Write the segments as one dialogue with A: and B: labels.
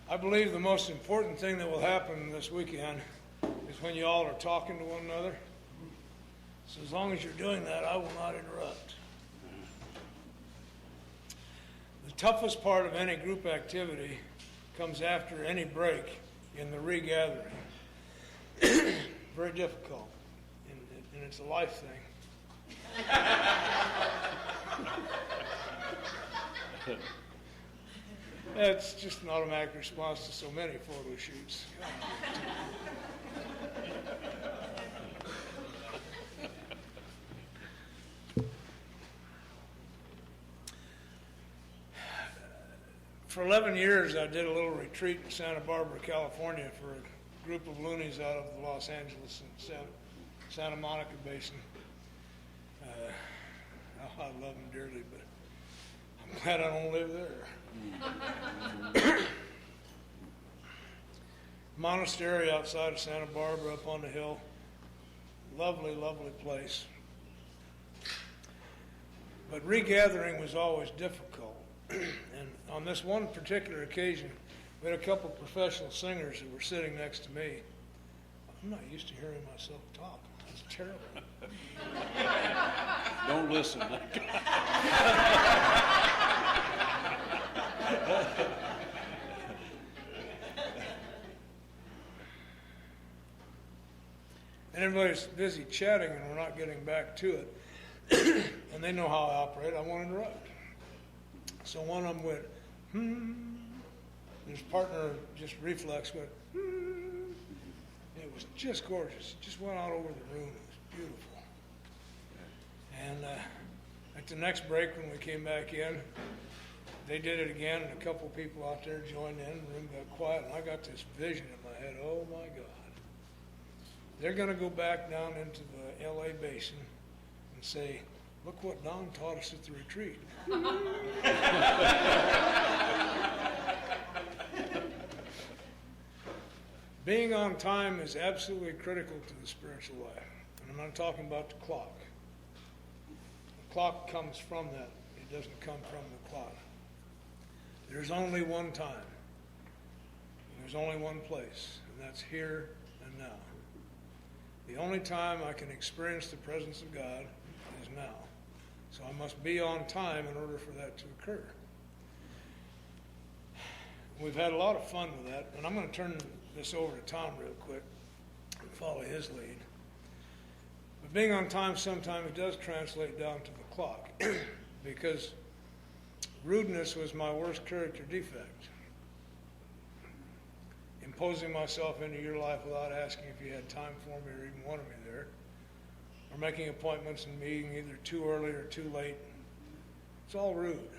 A: I believe the most important thing that will happen this weekend is when you all are talking to one another. So as long as you're doing that, I will not interrupt. The toughest part of any group activity comes after any break in the regathering. Very difficult, and it's a life thing. That's just an automatic response to so many photo shoots. For 11 years, I did a little retreat in Santa Barbara, California for a group of loonies out of the Los Angeles and Santa Monica basin. I love them dearly, but I'm glad I don't live there. Monastery outside of Santa Barbara up on the hill. Lovely, lovely place. But regathering was always difficult. And on this one particular occasion, we had a couple of professional singers who were sitting next to me. I'm not used to hearing myself talk. That's terrible.
B: Don't listen.
A: And everybody's busy chatting and we're not getting back to it. And they know how I operate. I won't interrupt. So one of them went, His partner just reflex went, It was just gorgeous. It just went out over the room. It was beautiful. And at the next break when we came back in, they did it again, and a couple people out there joined in. The room got quiet, and I got this vision in my head. Oh, my God. They're going to go back down into the L.A. basin and say, look what Don taught us at the retreat. Being on time is absolutely critical to the spiritual life. And I'm not talking about the clock. The clock comes from that. It doesn't come from the clock. There's only one time. There's only one place, and that's here and now. The only time I can experience the presence of God is now. So I must be on time in order for that to occur. We've had a lot of fun with that, and I'm going to turn this over to Tom real quick and follow his lead. But being on time sometimes does translate down to the clock because rudeness was my worst character defect. Imposing myself into your life without asking if you had time for me or even wanted me there, or making appointments and meeting either too early or too late. It's all rude.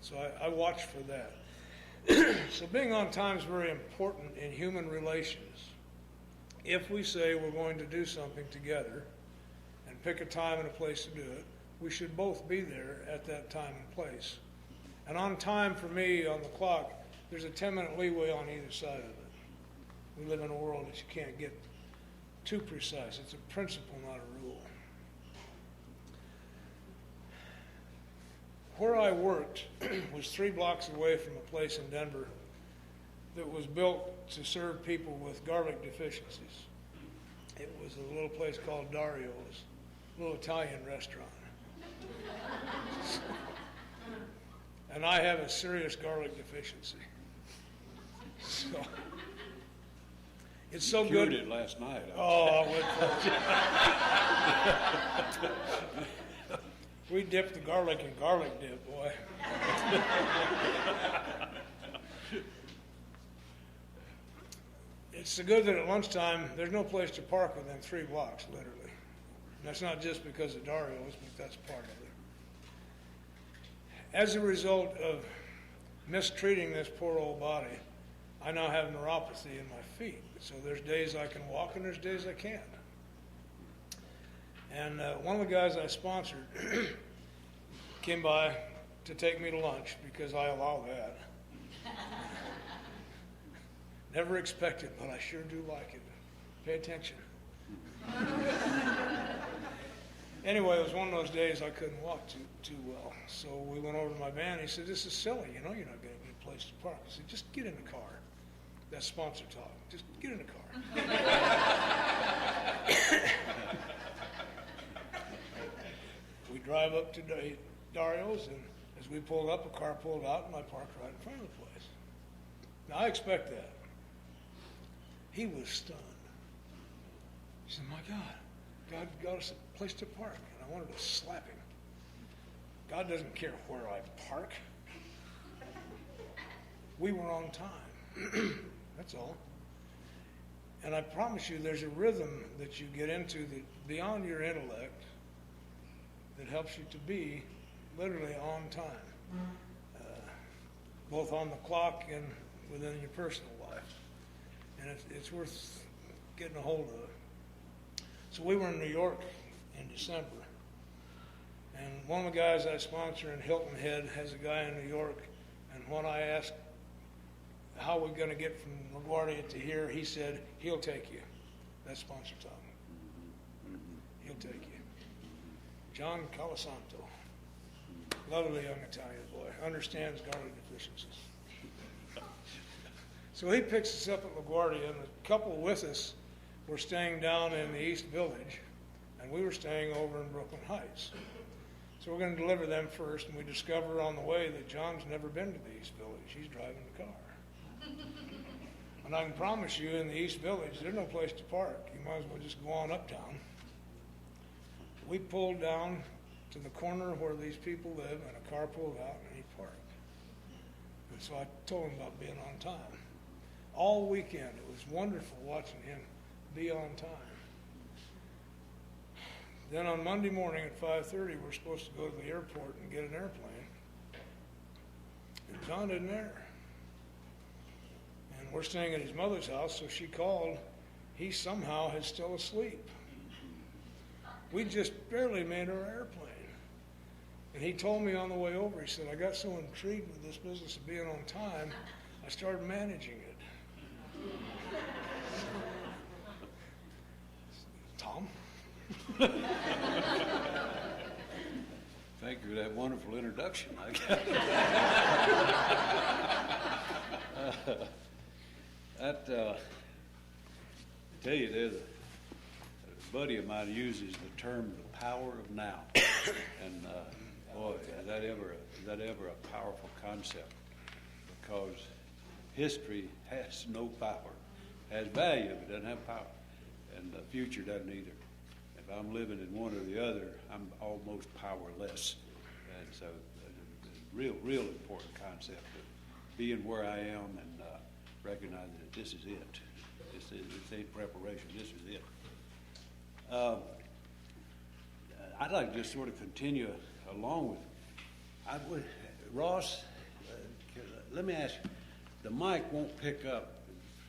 A: So I watch for that. So being on time is very important in human relations. If we say we're going to do something together and pick a time and a place to do it, we should both be there at that time and place. And on time for me, on the clock, there's a 10-minute leeway on either side of it. We live in a world that you can't get too precise. It's a principle, not a rule. Where I worked was 3 blocks away from a place in Denver that was built to serve people with garlic deficiencies. It was a little place called Dario's, a little Italian restaurant. And I have a serious garlic deficiency. So it's so
B: Cured
A: good.
B: it last night.
A: Oh, I went for it. We dipped the garlic in garlic dip, boy. It's so good that at lunchtime, there's no place to park within 3 blocks, literally. And that's not just because of Dario's, but that's part of it. As a result of mistreating this poor old body, I now have neuropathy in my feet. So there's days I can walk and there's days I can't. And one of the guys I sponsored came by to take me to lunch because I allow that. Never expected, but I sure do like it. Pay attention. Anyway, it was one of those days I couldn't walk too well. So we went over to my van. He said, "This is silly. You know you're not going to get a place to park." I said, "Just get in the car." That's sponsor talk. Just get in the car. We drive up to Dario's, and as we pulled up, a car pulled out, and I parked right in front of the place. Now, I expect that. He was stunned. He said, my God, God got us a place to park, and I wanted to slap him. God doesn't care where I park. We were on time. That's all. And I promise you, there's a rhythm that you get into that beyond your intellect that helps you to be literally on time, both on the clock and within your personal life. And it's worth getting a hold of. So we were in New York in December. And one of the guys I sponsor in Hilton Head has a guy in New York. And when I asked how we're going to get from LaGuardia to here, he said, he'll take you. That's sponsor talk. He'll take you. John Colasanto, lovely young Italian boy, understands garlic deficiencies. So he picks us up at LaGuardia, and a couple with us were staying down in the East Village, and we were staying over in Brooklyn Heights. So we're going to deliver them first, and we discover on the way that John's never been to the East Village. He's driving the car. And I can promise you, in the East Village, there's no place to park. You might as well just go on uptown. We pulled down to the corner where these people live, and a car pulled out, and he parked. And so I told him about being on time. All weekend, it was wonderful watching him be on time. Then on Monday morning at 5:30, we're supposed to go to the airport and get an airplane. And John isn't there. And we're staying at his mother's house, so she called. He somehow is still asleep. We just barely made our airplane. And he told me on the way over, he said, I got so intrigued with this business of being on time, I started managing it. Tom?
B: Thank you for that wonderful introduction. I tell you, there's a buddy of mine uses the term "the power of now," and boy, is that ever a powerful concept? Because history has no power, has value, but doesn't have power, and the future doesn't either. If I'm living in one or the other, I'm almost powerless. And so real important concept of being where I am and recognizing that this is it. This ain't preparation, this is it. I'd like to just sort of continue along with Ross, let me ask you, the mic won't pick up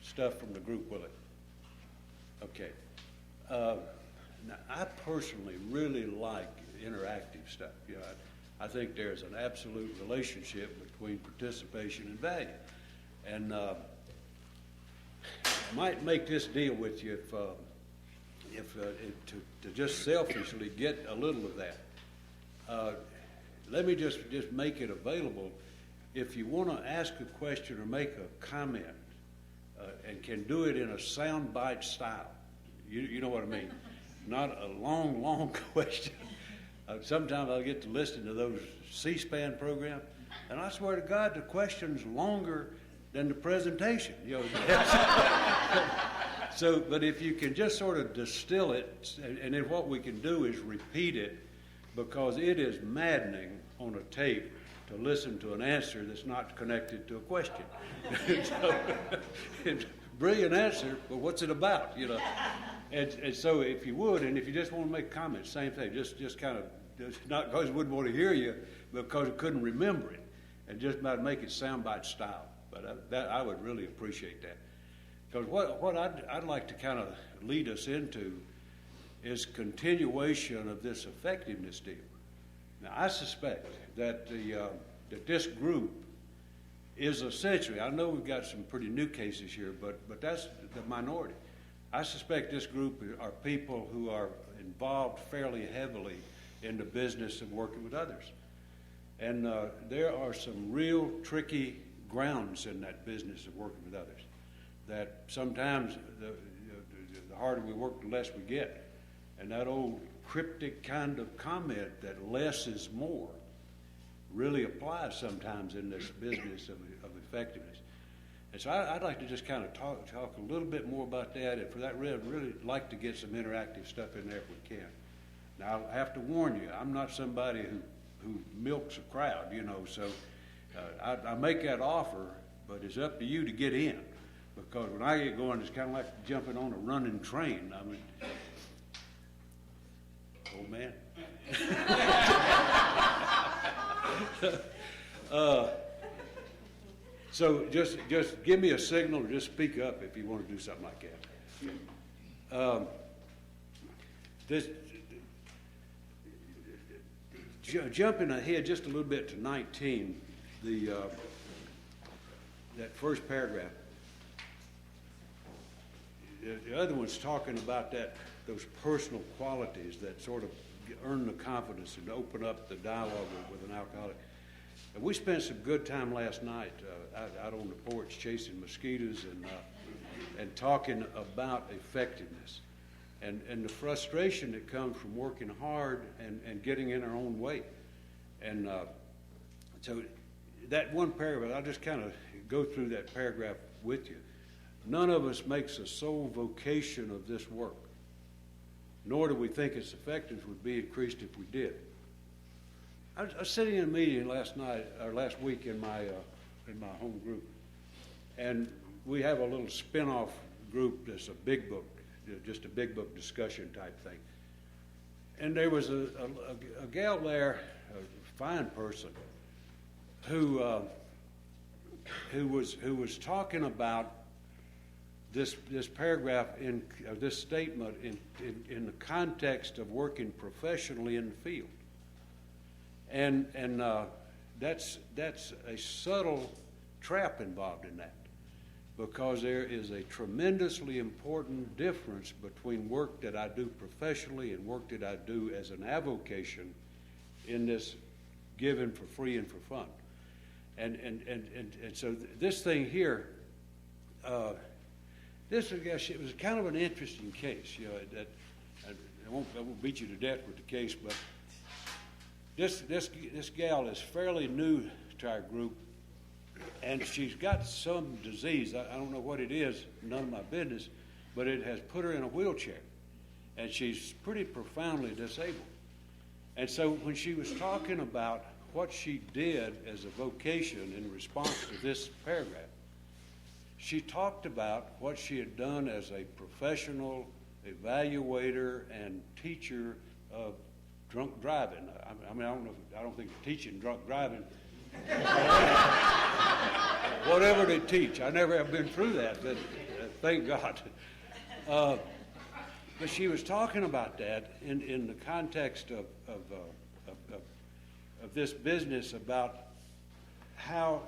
B: stuff from the group, will it? Okay. Now, I personally really like interactive stuff. You know, I think there's an absolute relationship between participation and value. And I might make this deal with you if to just selfishly get a little of that. Let me just make it available. If you want to ask a question or make a comment and can do it in a soundbite style, you know what I mean? Not a long question. Sometimes I'll get to listen to those C-SPAN programs, and I swear to God, the question's longer than the presentation. You know. So, but if you can just sort of distill it, and then what we can do is repeat it, because it is maddening on a tape to listen to an answer that's not connected to a question. So, it's a brilliant answer, but what's it about? You know. And so if you would, and if you just want to make comments, same thing, just kind of, not because I wouldn't want to hear you, but because I couldn't remember it, and just about make it soundbite style. But I would really appreciate that. Because what I'd like to kind of lead us into is continuation of this effectiveness deal. Now, I suspect that that this group is essentially, I know we've got some pretty new cases here, but that's the minority. I suspect this group are people who are involved fairly heavily in the business of working with others. And there are some real tricky grounds in that business of working with others. that sometimes the harder we work, the less we get. And that old cryptic kind of comment that less is more really applies sometimes in this business of effectiveness. And so I'd like to just kind of talk a little bit more about that, and for that reason, I'd really like to get some interactive stuff in there if we can. Now, I have to warn you, I'm not somebody who milks a crowd, so I make that offer, but it's up to you to get in, because when I get going, it's kind of like jumping on a running train. I mean, oh man. So just give me a signal, or just speak up if you want to do something like that. Jumping ahead just a little bit to 19, that first paragraph. The other one's talking about those personal qualities that sort of earn the confidence and open up the dialogue with an alcoholic. And we spent some good time last night out on the porch chasing mosquitoes and talking about effectiveness and the frustration that comes from working hard and getting in our own way. And so that one paragraph, I'll just kind of go through that paragraph with you. None of us makes a sole vocation of this work, nor do we think its effectiveness would be increased if we did. I was sitting in a meeting last week in my home group, and we have a little spin-off group that's a big book, just a big book discussion type thing. And there was a gal there, a fine person, who was talking about this paragraph in this statement in the context of working professionally in the field. And that's a subtle trap involved in that, because there is a tremendously important difference between work that I do professionally and work that I do as an avocation in this given for free and for fun. And so this thing here, it was kind of an interesting case. That I won't beat you to death with the case, but this gal is fairly new to our group, and she's got some disease. I don't know what it is, none of my business, but it has put her in a wheelchair, and she's pretty profoundly disabled. And so when she was talking about what she did as a vocation in response to this paragraph, she talked about what she had done as a professional evaluater and teacher of drunk driving. I mean, I don't think teaching drunk driving. Whatever they teach, I never have been through that, but thank God. But she was talking about that in the context of this business, about how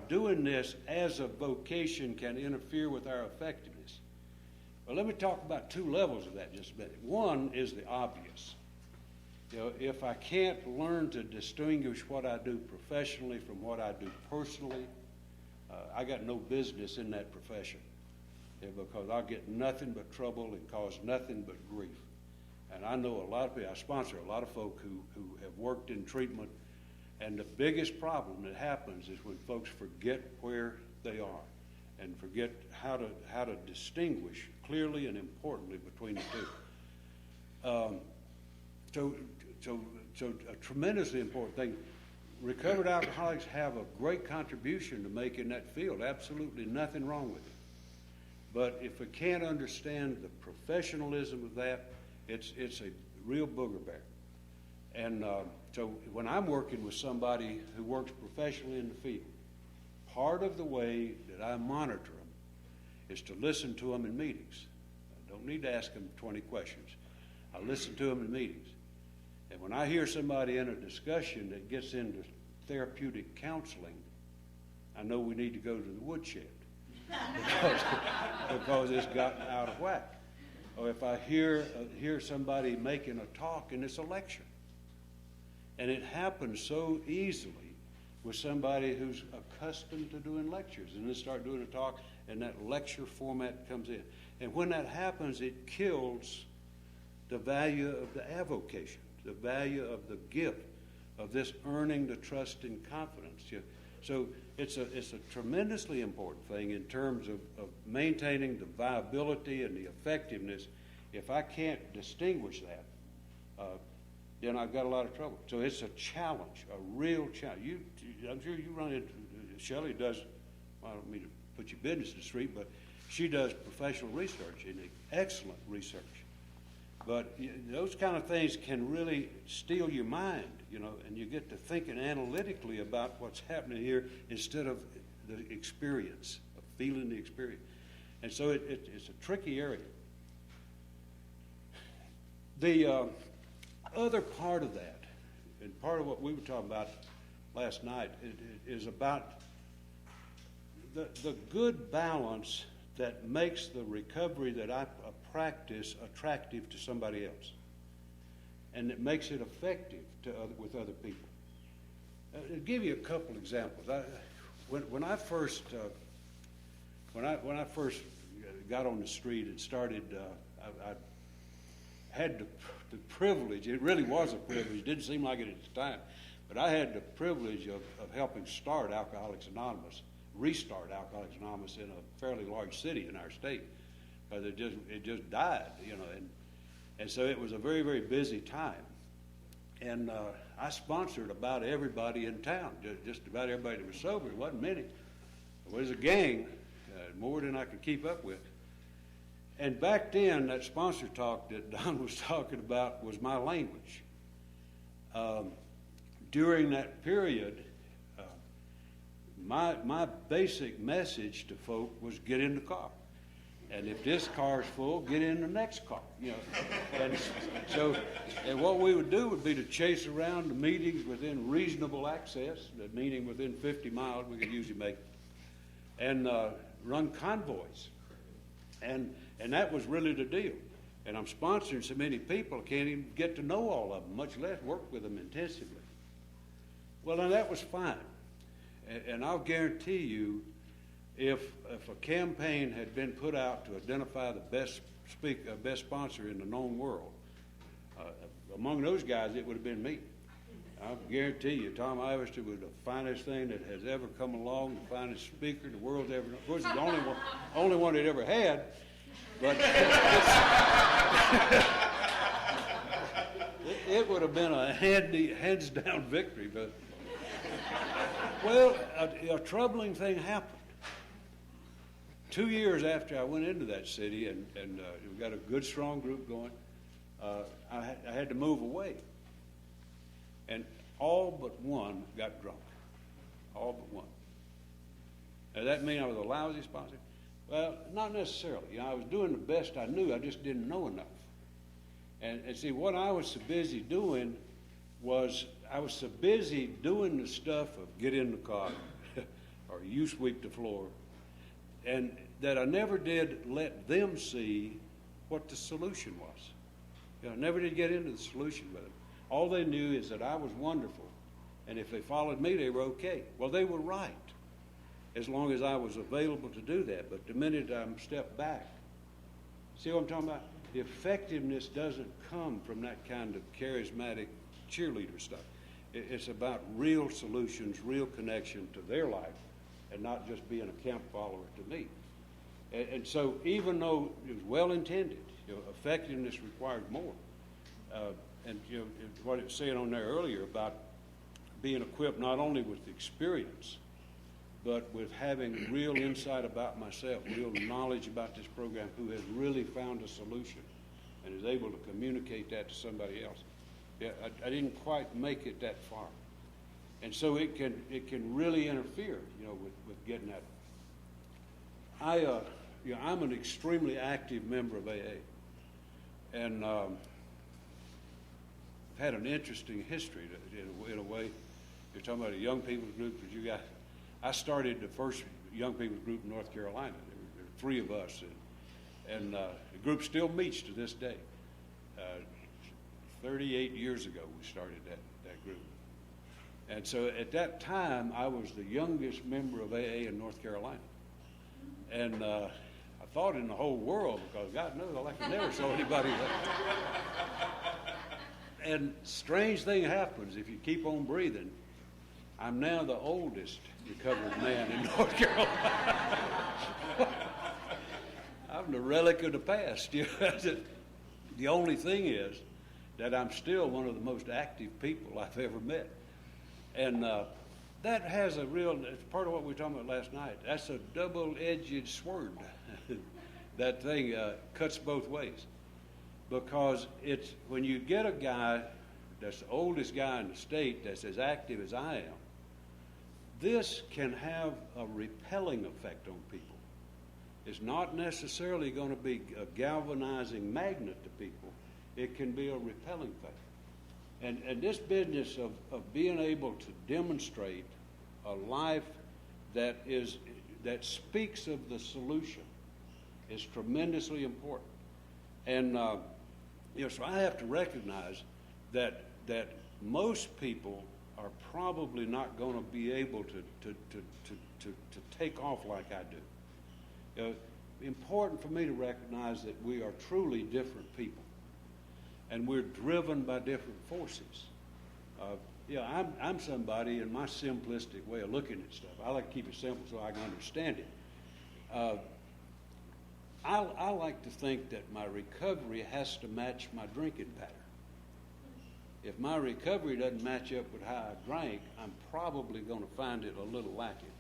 B: doing this as a vocation can interfere with our effectiveness. Well, let me talk about two levels of that just a minute. One is the obvious. If I can't learn to distinguish what I do professionally from what I do personally, I got no business in that profession, because I'll get nothing but trouble and cause nothing but grief. And I know a lot of people, I sponsor a lot of folk who have worked in treatment, and the biggest problem that happens is when folks forget where they are and forget how to distinguish clearly and importantly between the two. So a tremendously important thing. Recovered alcoholics have a great contribution to make in that field. Absolutely nothing wrong with it. But if we can't understand the professionalism of that, it's a real booger bear. And so when I'm working with somebody who works professionally in the field, part of the way that I monitor them is to listen to them in meetings. I don't need to ask them 20 questions. I listen to them in meetings. And when I hear somebody in a discussion that gets into therapeutic counseling, I know we need to go to the woodshed because it's gotten out of whack. Or if I hear somebody making a talk and it's a lecture, and it happens so easily with somebody who's accustomed to doing lectures, and then start doing a talk, and that lecture format comes in. And when that happens, it kills the value of the avocation, the value of the gift of this earning the trust and confidence. So it's a tremendously important thing in terms of maintaining the viability and the effectiveness. If I can't distinguish that, then I've got a lot of trouble. So it's a challenge, a real challenge. I'm sure you run into, Shelley does, I don't mean to put your business in the street, but she does professional research and excellent research. But those kind of things can really steal your mind, and you get to thinking analytically about what's happening here instead of the experience, of feeling the experience. And so it's a tricky area. The other part of that, and part of what we were talking about last night, is about the good balance that makes the recovery that I practice attractive to somebody else, and it makes it effective with other people. I'll give you a couple examples. When I first got on the street and started, I had the privilege. It really was a privilege. It didn't seem like it at the time, but I had the privilege of helping start Alcoholics Anonymous. Restart Alcoholics Anonymous in a fairly large city in our state, because it just died, and so it was a very, very busy time, and I sponsored about everybody in town, just about everybody that was sober. It wasn't many. It was a gang, more than I could keep up with. And back then, that sponsor talk that Don was talking about was my language. During that period, my basic message to folk was get in the car. And if this car's full, get in the next car. And what we would do would be to chase around the meetings within reasonable access, the meeting within 50 miles we could usually make, and run convoys. And that was really the deal. And I'm sponsoring so many people, I can't even get to know all of them, much less work with them intensively. Well, and that was fine. And I'll guarantee you, if a campaign had been put out to identify the best sponsor in the known world, among those guys, it would have been me. I'll guarantee you, Tom Iverster was the finest thing that has ever come along, the finest speaker the world's ever known. Of course, he's the only one it ever had, but it would have been a hands-down victory. But well, a troubling thing happened. 2 years after I went into that city, and we got a good, strong group going, I had to move away. And all but one got drunk. All but one. Does that mean I was a lousy sponsor? Well, not necessarily. I was doing the best I knew. I just didn't know enough. And see, what I was so busy doing was I was so busy doing the stuff of get in the car or you sweep the floor, and that I never did let them see what the solution was. I never did get into the solution with them. All they knew is that I was wonderful, and if they followed me, they were okay. Well, they were right, as long as I was available to do that. But the minute I stepped back, see what I'm talking about? The effectiveness doesn't come from that kind of charismatic cheerleader stuff. It's about real solutions, real connection to their life, and not just being a camp follower to me. And so even though it was well-intended, effectiveness required more. And what it was saying on there earlier about being equipped not only with experience, but with having real insight about myself, real knowledge about this program, who has really found a solution and is able to communicate that to somebody else. Yeah, I didn't quite make it that far. And so it can really interfere, with getting that. I'm an extremely active member of AA. And I've had an interesting history in a way. You're talking about a young people's group that you got. I started the first young people's group in North Carolina. There were 3 of us, and the group still meets to this day. 38 years ago we started that group. And so at that time, I was the youngest member of AA in North Carolina. And I thought in the whole world, because God knows I could never saw anybody that. And strange thing happens if you keep on breathing. I'm now the oldest recovered man in North Carolina. I'm the relic of the past. The only thing is that I'm still one of the most active people I've ever met. And that has it's part of what we were talking about last night. That's a double-edged sword. That thing cuts both ways. Because it's when you get a guy that's the oldest guy in the state that's as active as I am, this can have a repelling effect on people. It's not necessarily going to be a galvanizing magnet to people. It can be a repelling thing. And this business of being able to demonstrate a life that speaks of the solution is tremendously important. And so I have to recognize that most people are probably not going to be able to take off like I do. Important for me to recognize that we are truly different people, and we're driven by different forces. I'm somebody, in my simplistic way of looking at stuff, I like to keep it simple so I can understand it. I like to think that my recovery has to match my drinking pattern. If my recovery doesn't match up with how I drank, I'm probably going to find it a little lacking.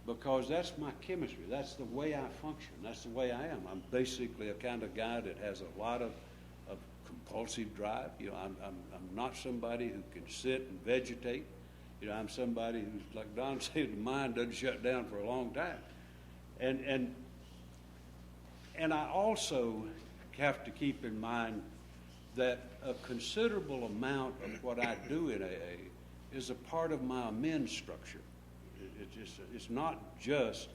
B: Because that's my chemistry. That's the way I function. That's the way I am. I'm basically a kind of guy that has a lot of compulsive drive. I'm not somebody who can sit and vegetate. I'm somebody who's, like Don said, the mind doesn't shut down for a long time. And I also have to keep in mind that a considerable amount of what I do in AA is a part of my amends structure. It's not just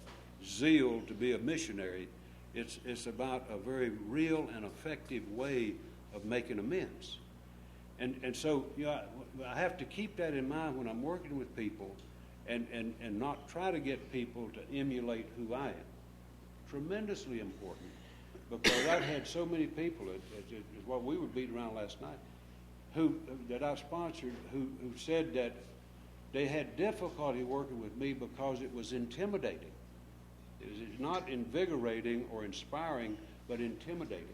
B: zeal to be a missionary. It's about a very real and effective way of making amends. And so I have to keep that in mind when I'm working with people and not try to get people to emulate who I am. Tremendously important, because I've had so many people, it's what we were beating around last night, that I've sponsored who said that they had difficulty working with me because it was intimidating. It's not invigorating or inspiring, but intimidating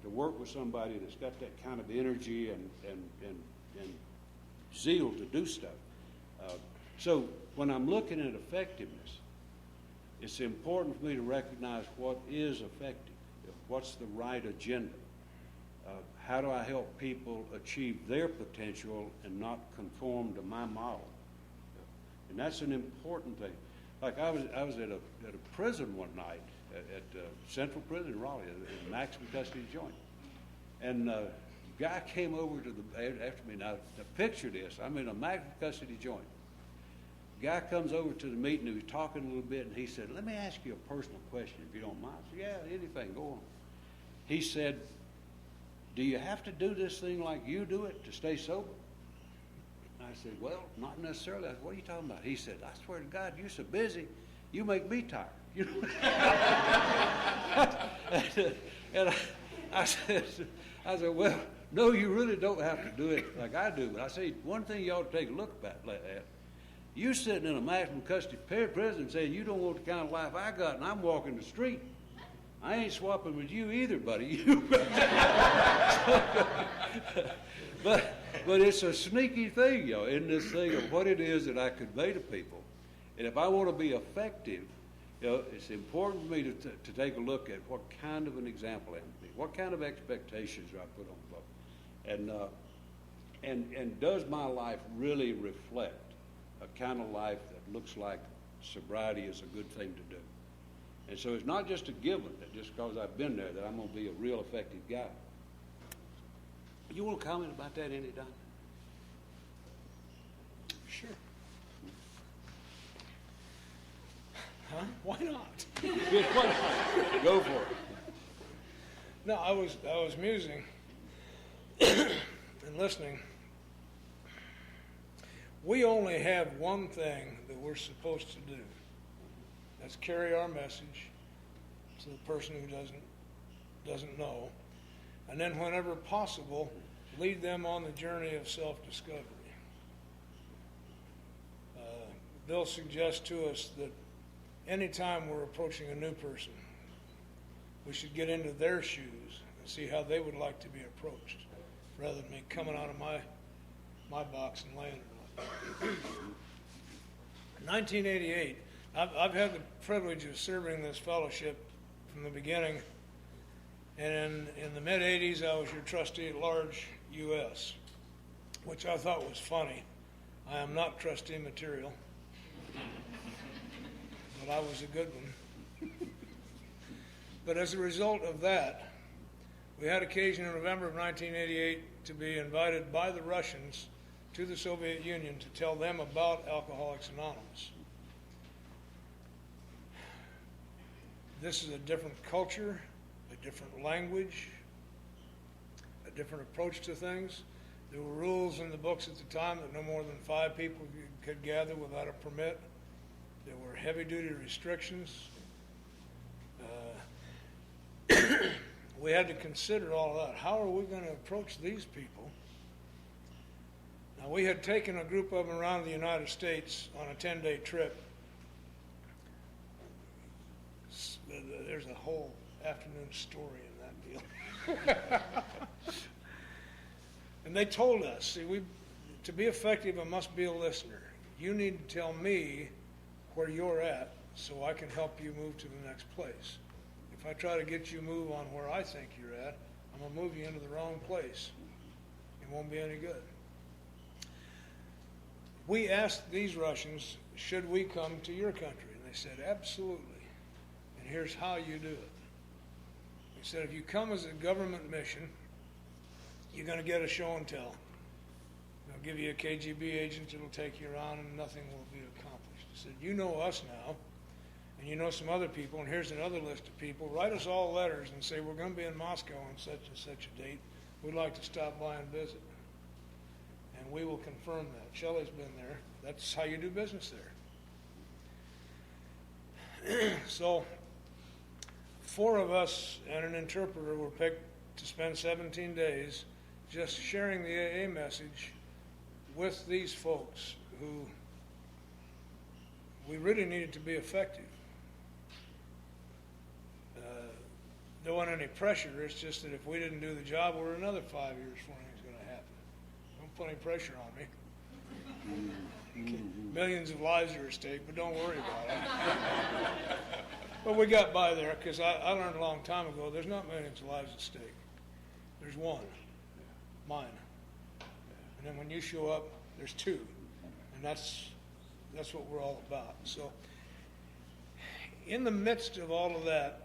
B: to work with somebody that's got that kind of energy and zeal to do stuff. So when I'm looking at effectiveness, it's important for me to recognize what is effective, what's the right agenda. How do I help people achieve their potential and not conform to my model? And that's an important thing. Like I was at a prison one night at Central Prison in Raleigh, in maximum custody joint, and a guy came over after me. Now picture this: I'm in a maximum custody joint. Guy comes over to the meeting. He was talking a little bit, and he said, "Let me ask you a personal question, if you don't mind." I said, "Yeah, anything. Go on." He said, "Do you have to do this thing like you do it to stay sober?" I said, "Well, not necessarily." I said, "What are you talking about?" He said, "I swear to God, you're so busy, you make me tired." You know? And I said, "Well, no, you really don't have to do it like I do." But I say, one thing you ought to take a look at. You sitting in a maximum custody prison saying you don't want the kind of life I got, and I'm walking the street. I ain't swapping with you either, buddy. But it's a sneaky thing, in this thing of what it is that I convey to people. And if I want to be effective, it's important for me to take a look at what kind of an example I am to be. What kind of expectations do I put on folks? And does my life really reflect a kind of life that looks like sobriety is a good thing to do? And so it's not just a given that just because I've been there that I'm going to be a real effective guy. You want to comment about that any, Don?
A: Sure. Huh? Why not?
B: Go for it.
A: No, I was musing and listening. We only have one thing that we're supposed to do. That's carry our message to the person who doesn't know, and then whenever possible, lead them on the journey of self-discovery. Bill suggests to us that anytime we're approaching a new person, we should get into their shoes and see how they would like to be approached, rather than me coming out of my box and laying it like that. 1988, I've had the privilege of serving this fellowship from the beginning, and in the mid-'80s, I was your trustee at large, U.S., which I thought was funny. I am not trustee material, but I was a good one. But as a result of that, we had occasion in November of 1988 to be invited by the Russians to the Soviet Union to tell them about Alcoholics Anonymous. This is a different culture, a different language, a different approach to things. There were rules in the books at the time that no more than 5 people could gather without a permit. There were heavy-duty restrictions. We had to consider all of that. How are we going to approach these people? Now, we had taken a group of them around the United States on a 10-day trip. There's a whole afternoon story in that deal. And they told us, see, to be effective, I must be a listener. You need to tell me where you're at so I can help you move to the next place. If I try to get you to move on where I think you're at, I'm going to move you into the wrong place. It won't be any good. We asked these Russians, should we come to your country? And they said, absolutely. And here's how you do it. They said, if you come as a government mission, you're going to get a show and tell. They'll give you a KGB agent that'll take you around and nothing will be accomplished. They said, you know us now, and you know some other people, and here's another list of people. Write us all letters and say, we're going to be in Moscow on such and such a date. We'd like to stop by and visit. And we will confirm that. Shelley's been there. That's how you do business there. So 4 of us and an interpreter were picked to spend 17 days just sharing the AA message with these folks who we really needed to be effective. There wasn't any pressure. It's just that if we didn't do the job, we're another 5 years before anything's going to happen. Don't put any pressure on me. Okay. Millions of lives are at stake, but don't worry about it. But we got by there because I learned a long time ago there's not millions of lives at stake. There's one, mine. And then when you show up, there's 2. And that's what we're all about. So in the midst of all of that,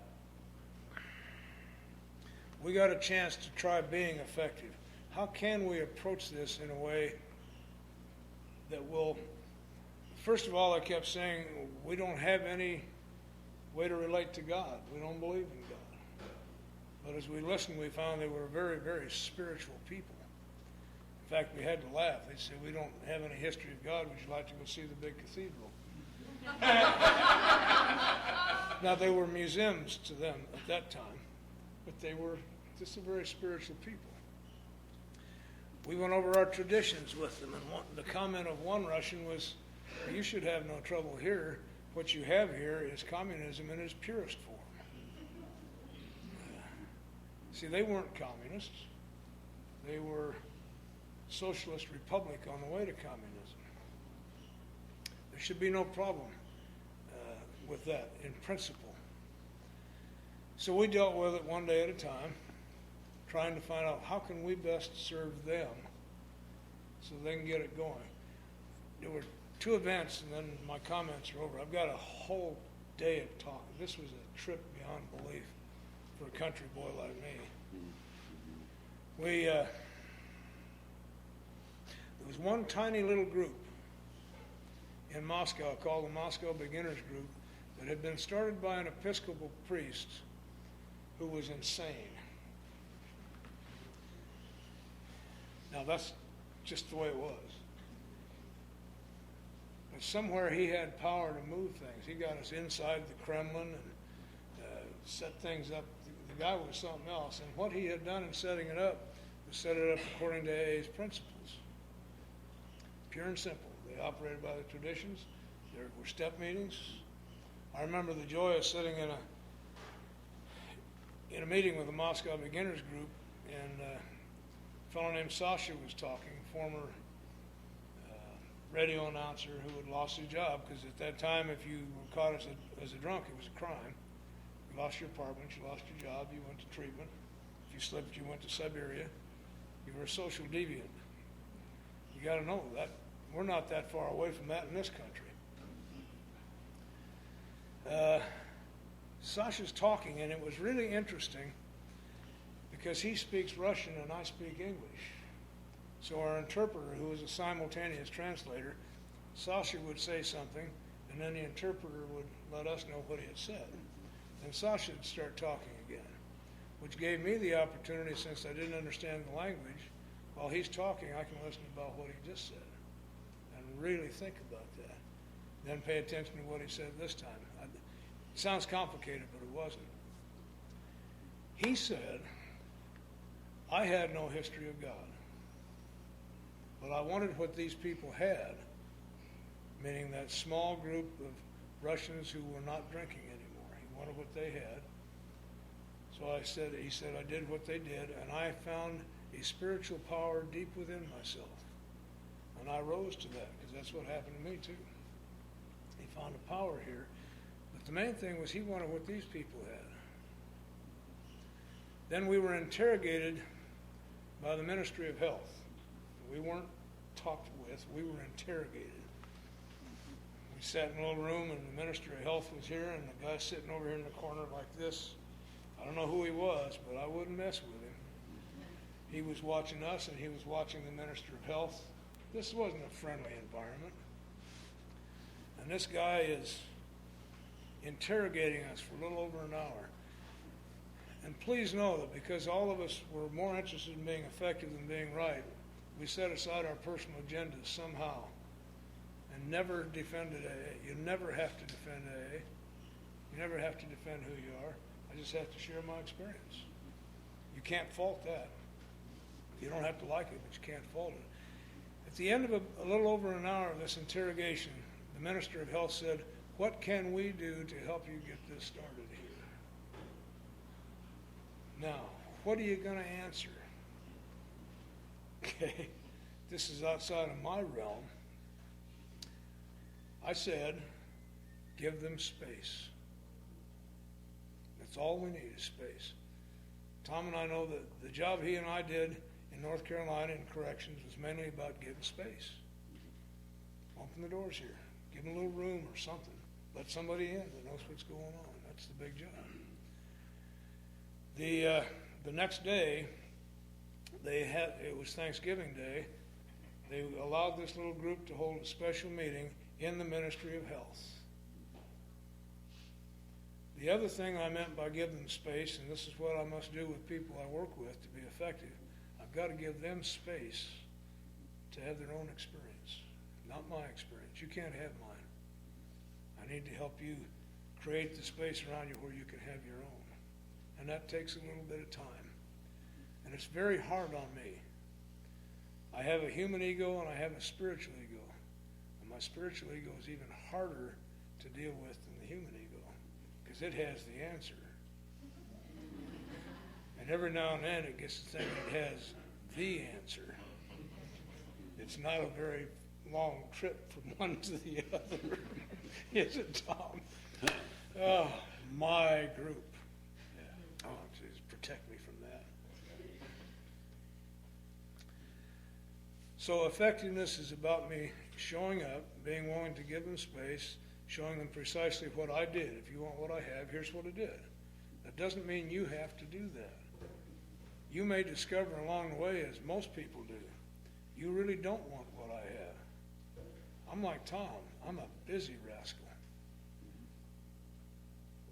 A: we got a chance to try being effective. How can we approach this in a way that will, first of all, I kept saying, we don't have any way to relate to God. We don't believe in God. But as we listened, we found they were very, very spiritual people. In fact, we had to laugh. They said, we don't have any history of God. Would you like to go see the big cathedral? Now, they were museums to them at that time, but they were just a very spiritual people. We went over our traditions with them, and the comment of one Russian was, you should have no trouble here. What you have here is communism in its purest form. See, they weren't communists. They were socialist republic on the way to communism. There should be no problem with that in principle. So we dealt with it one day at a time, trying to find out how can we best serve them so they can get it going. There were 2 events, and then my comments are over. I've got a whole day of talking. This was a trip beyond belief for a country boy like me. There was one tiny little group in Moscow called the Moscow Beginners Group that had been started by an Episcopal priest who was insane. Now, that's just the way it was. But somewhere he had power to move things. He got us inside the Kremlin and set things up. The guy was something else. And what he had done in setting it up was set it up according to AA's principles. Pure and simple. They operated by the traditions. There were step meetings. I remember the joy of sitting in a meeting with the Moscow Beginners Group, and a fellow named Sasha was talking, former radio announcer who had lost his job, because at that time, if you were caught as a drunk, it was a crime. You lost your apartment, you lost your job, you went to treatment. If you slipped, you went to Siberia. You were a social deviant. You got to know that we're not that far away from that in this country. Sasha's talking, and it was really interesting because he speaks Russian and I speak English. So our interpreter, who was a simultaneous translator, Sasha would say something, and then the interpreter would let us know what he had said. Then Sasha would start talking again, which gave me the opportunity, since I didn't understand the language, while he's talking, I can listen about what he just said and really think about that. Then pay attention to what he said this time. It sounds complicated, but it wasn't. He said, I had no history of God, but I wanted what these people had, meaning that small group of Russians who were not drinking anymore. He wanted what they had. So he said, I did what they did, and I found a spiritual power deep within myself. And I rose to that, because that's what happened to me too. He found a power here. But the main thing was he wanted what these people had. Then we were interrogated by the Ministry of Health. We weren't talked with, we were interrogated. We sat in a little room, and the Minister of Health was here, and the guy sitting over here in the corner like this. I don't know who he was, but I wouldn't mess with him. He was watching us, and he was watching the Minister of Health. This wasn't a friendly environment. And this guy is interrogating us for a little over an hour. And please know that because all of us were more interested in being effective than being right, we set aside our personal agendas somehow and never defended AA. You never have to defend AA. You never have to defend who you are. I just have to share my experience. You can't fault that. You don't have to like it, but you can't fault it. At the end of a little over an hour of this interrogation, the Minister of Health said, what can we do to help you get this started here? Now, what are you going to answer? Okay, this is outside of my realm. I said, give them space. That's all we need is space. Tom and I know that the job he and I did in North Carolina in corrections was mainly about giving space. Open the doors here. Give them a little room or something. Let somebody in that knows what's going on. That's the big job. The next day, it was Thanksgiving Day. They allowed this little group to hold a special meeting in the Ministry of Health. The other thing I meant by give them space, and this is what I must do with people I work with to be effective, I've got to give them space to have their own experience, not my experience. You can't have mine. I need to help you create the space around you where you can have your own. And that takes a little bit of time. And it's very hard on me. I have a human ego and I have a spiritual ego. And my spiritual ego is even harder to deal with than the human ego, because it has the answer. And every now and then it gets to think it has the answer. It's not a very long trip from one to the other. Is it, Tom? Oh, my group. Oh, geez, protect me from that. So effectiveness is about me showing up, being willing to give them space, showing them precisely what I did. If you want what I have, here's what I did. That doesn't mean you have to do that. You may discover along the way, as most people do, you really don't want what I have. I'm like Tom. I'm a busy rascal.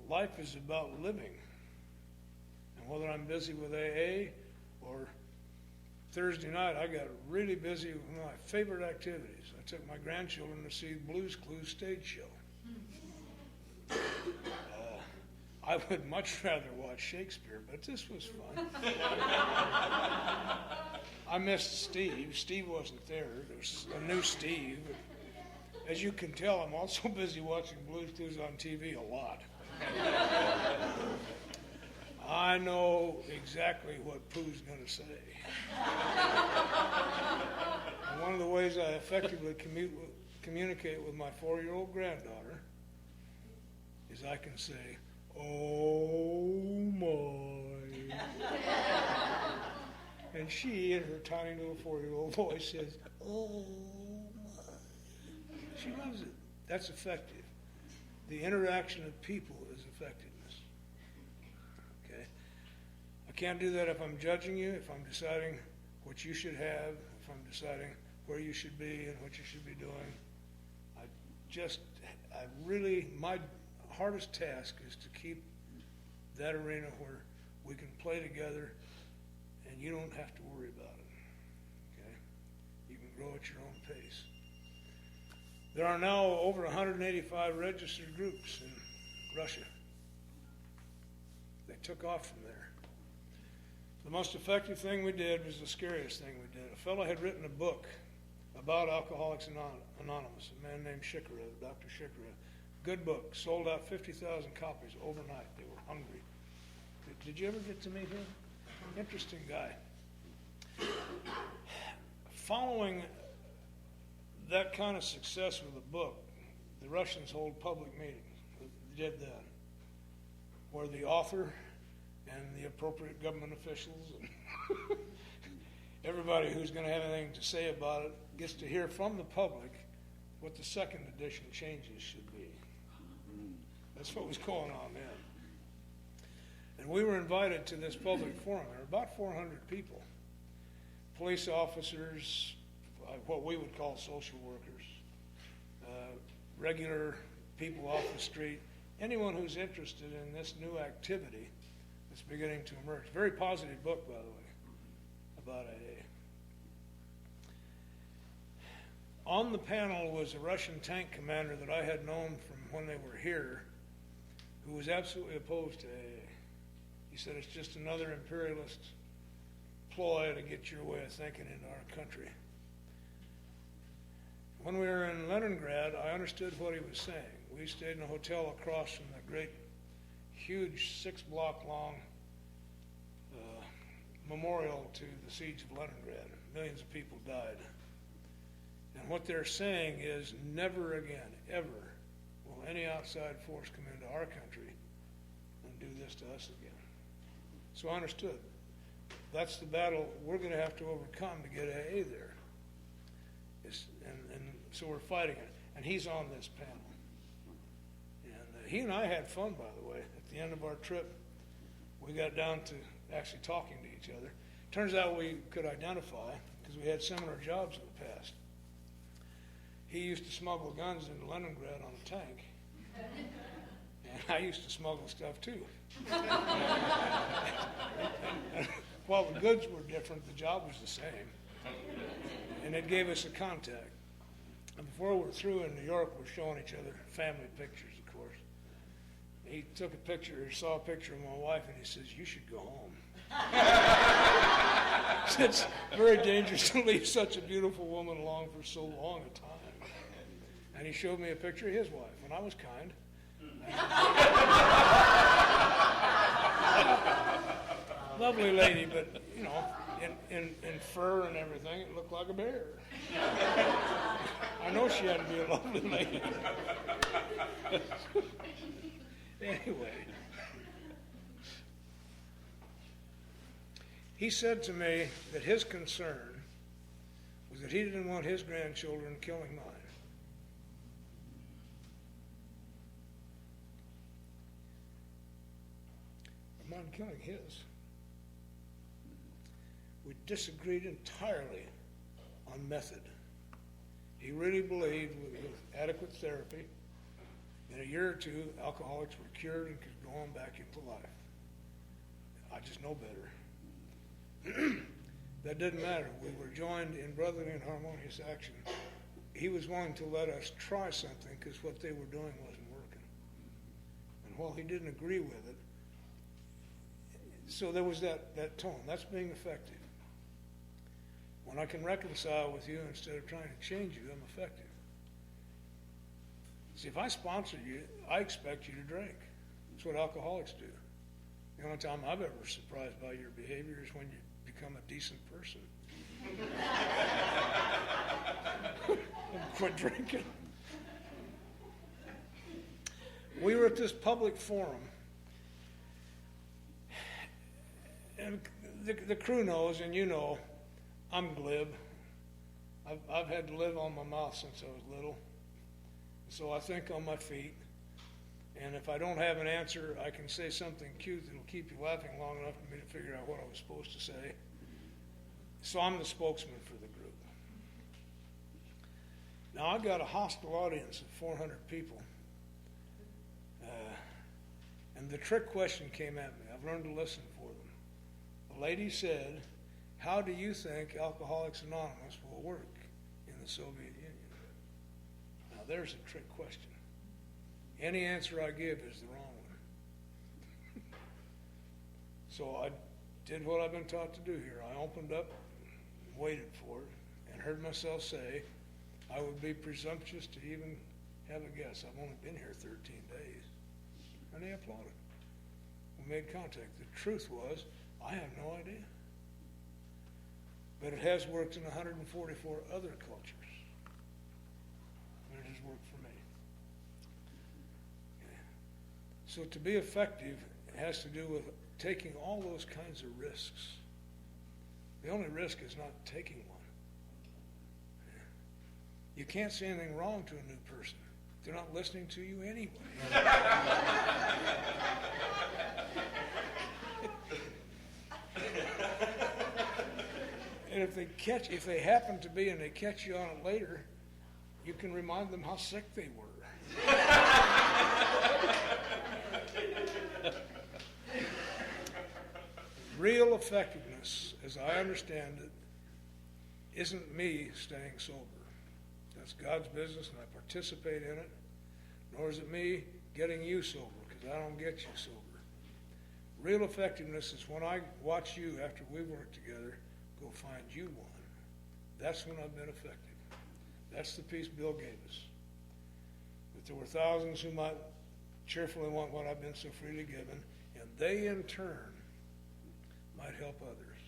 A: Life is about living. And whether I'm busy with AA or Thursday night, I got really busy with one of my favorite activities. I took my grandchildren to see the Blues Clues stage show. I would much rather watch Shakespeare, but this was fun. I missed Steve. Steve wasn't there. There was a new Steve. As you can tell, I'm also busy watching Blues Clues on TV a lot. I know exactly what Pooh's going to say. And one of the ways I effectively communicate with my 4-year-old granddaughter is I can say, "Oh my." And she, in her tiny little 4-year-old voice, says, "Oh my." She loves it. That's effective. The interaction of people is effectiveness. Okay? I can't do that if I'm judging you, if I'm deciding what you should have, if I'm deciding where you should be and what you should be doing. My hardest task is to keep that arena where we can play together and you don't have to worry about it. Okay? You can grow at your own pace. There are now over 185 registered groups in Russia. They took off from there. The most effective thing we did was the scariest thing we did. A fellow had written a book about Alcoholics Anonymous, a man named Shikarev, Dr. Shikarev. Good book, sold out 50,000 copies overnight. They were hungry. Did you ever get to meet him? Interesting guy. Following that kind of success with the book, the Russians hold public meetings. They did that, where the author and the appropriate government officials and everybody who's going to have anything to say about it gets to hear from the public what the second edition changes should be. That's what was going on then. And we were invited to this public forum. There were about 400 people, police officers, what we would call social workers, regular people off the street, anyone who's interested in this new activity that's beginning to emerge. Very positive book, by the way, about AA. On the panel was a Russian tank commander that I had known from when they were here, who was absolutely opposed to AA. He said it's just another imperialist ploy to get your way of thinking into our country. When we were in Leningrad, I understood what he was saying. We stayed in a hotel across from the great, huge 6-block-long memorial to the siege of Leningrad. Millions of people died. And what they're saying is never again, ever, will any outside force come into our country and do this to us again. So I understood. That's the battle we're going to have to overcome to get AA there. And so we're fighting it. And he's on this panel. And he and I had fun, by the way. At the end of our trip, we got down to actually talking to each other. Turns out we could identify because we had similar jobs in the past. He used to smuggle guns into Leningrad on a tank. And I used to smuggle stuff too. While the goods were different, the job was the same. And it gave us a contact. And before we're through in New York, we're showing each other family pictures, of course. He took a picture, or saw a picture of my wife, and he says, "You should go home." It's very dangerous to leave such a beautiful woman along for so long a time. And he showed me a picture of his wife, and I was kind. Lovely lady, but, you know, in fur and everything, it looked like a bear. I know she had to be a lovely lady. Anyway, he said to me that his concern was that he didn't want his grandchildren killing mine. Or mine killing his. We disagreed entirely on method. He really believed with adequate therapy, in a year or two, alcoholics were cured and could go on back into life. I just know better. That didn't matter. We were joined in brotherly and harmonious action. He was willing to let us try something because what they were doing wasn't working. And while he didn't agree with it, so there was that tone. That's being effective. When I can reconcile with you instead of trying to change you, I'm effective. See, if I sponsor you, I expect you to drink. That's what alcoholics do. The only time I've ever surprised by your behavior is when you become a decent person. Quit drinking. We were at this public forum, and the crew knows, and you know, I'm glib. I've had to live on my mouth since I was little, so I think on my feet. And if I don't have an answer, I can say something cute that'll keep you laughing long enough for me to figure out what I was supposed to say. So I'm the spokesman for the group. Now I've got a hostile audience of 400 people. And the trick question came at me. I've learned to listen for them. The lady said, "How do you think Alcoholics Anonymous will work in the Soviet Union?" Now there's a trick question. Any answer I give is the wrong one. So I did what I've been taught to do here. I opened up, waited for it, and heard myself say I would be presumptuous to even have a guess. I've only been here 13 days. And they applauded. We made contact. The truth was, I have no idea. But it has worked in 144 other cultures. And it has worked for me. Okay. So to be effective, it has to do with taking all those kinds of risks. The only risk is not taking one. You can't say anything wrong to a new person. They're not listening to you anyway. And if they happen to be and they catch you on it later, you can remind them how sick they were. Real effectiveness, as I understand it, isn't me staying sober. That's God's business, and I participate in it. Nor is it me getting you sober, because I don't get you sober. Real effectiveness is when I watch you after we work together, go find you one. That's when I've been effective. That's the peace Bill gave us. But there were thousands who might cheerfully want what I've been so freely given, and they in turn might help others.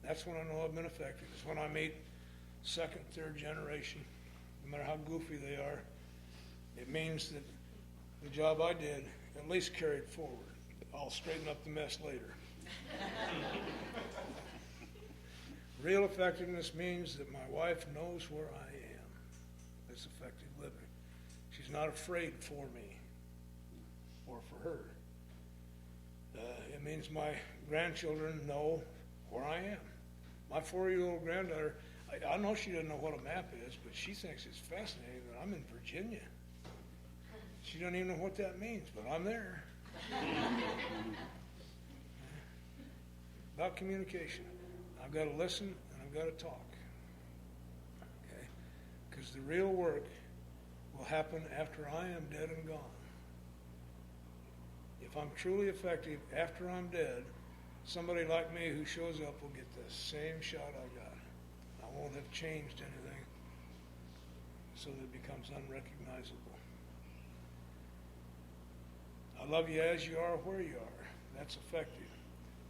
A: That's when I know I've been effective. It's when I meet second, third generation, no matter how goofy they are, it means that the job I did at least carried forward. I'll straighten up the mess later. Real effectiveness means that my wife knows where I am. That's effective living. She's not afraid for me or for her. It means my grandchildren know where I am. My 4-year-old granddaughter, I know she doesn't know what a map is, but she thinks it's fascinating that I'm in Virginia. She doesn't even know what that means, but I'm there. About communication. I've got to listen and I've got to talk. Okay? Because the real work will happen after I am dead and gone. If I'm truly effective after I'm dead, somebody like me who shows up will get the same shot I got. I won't have changed anything so that it becomes unrecognizable. I love you as you are where you are. That's effective.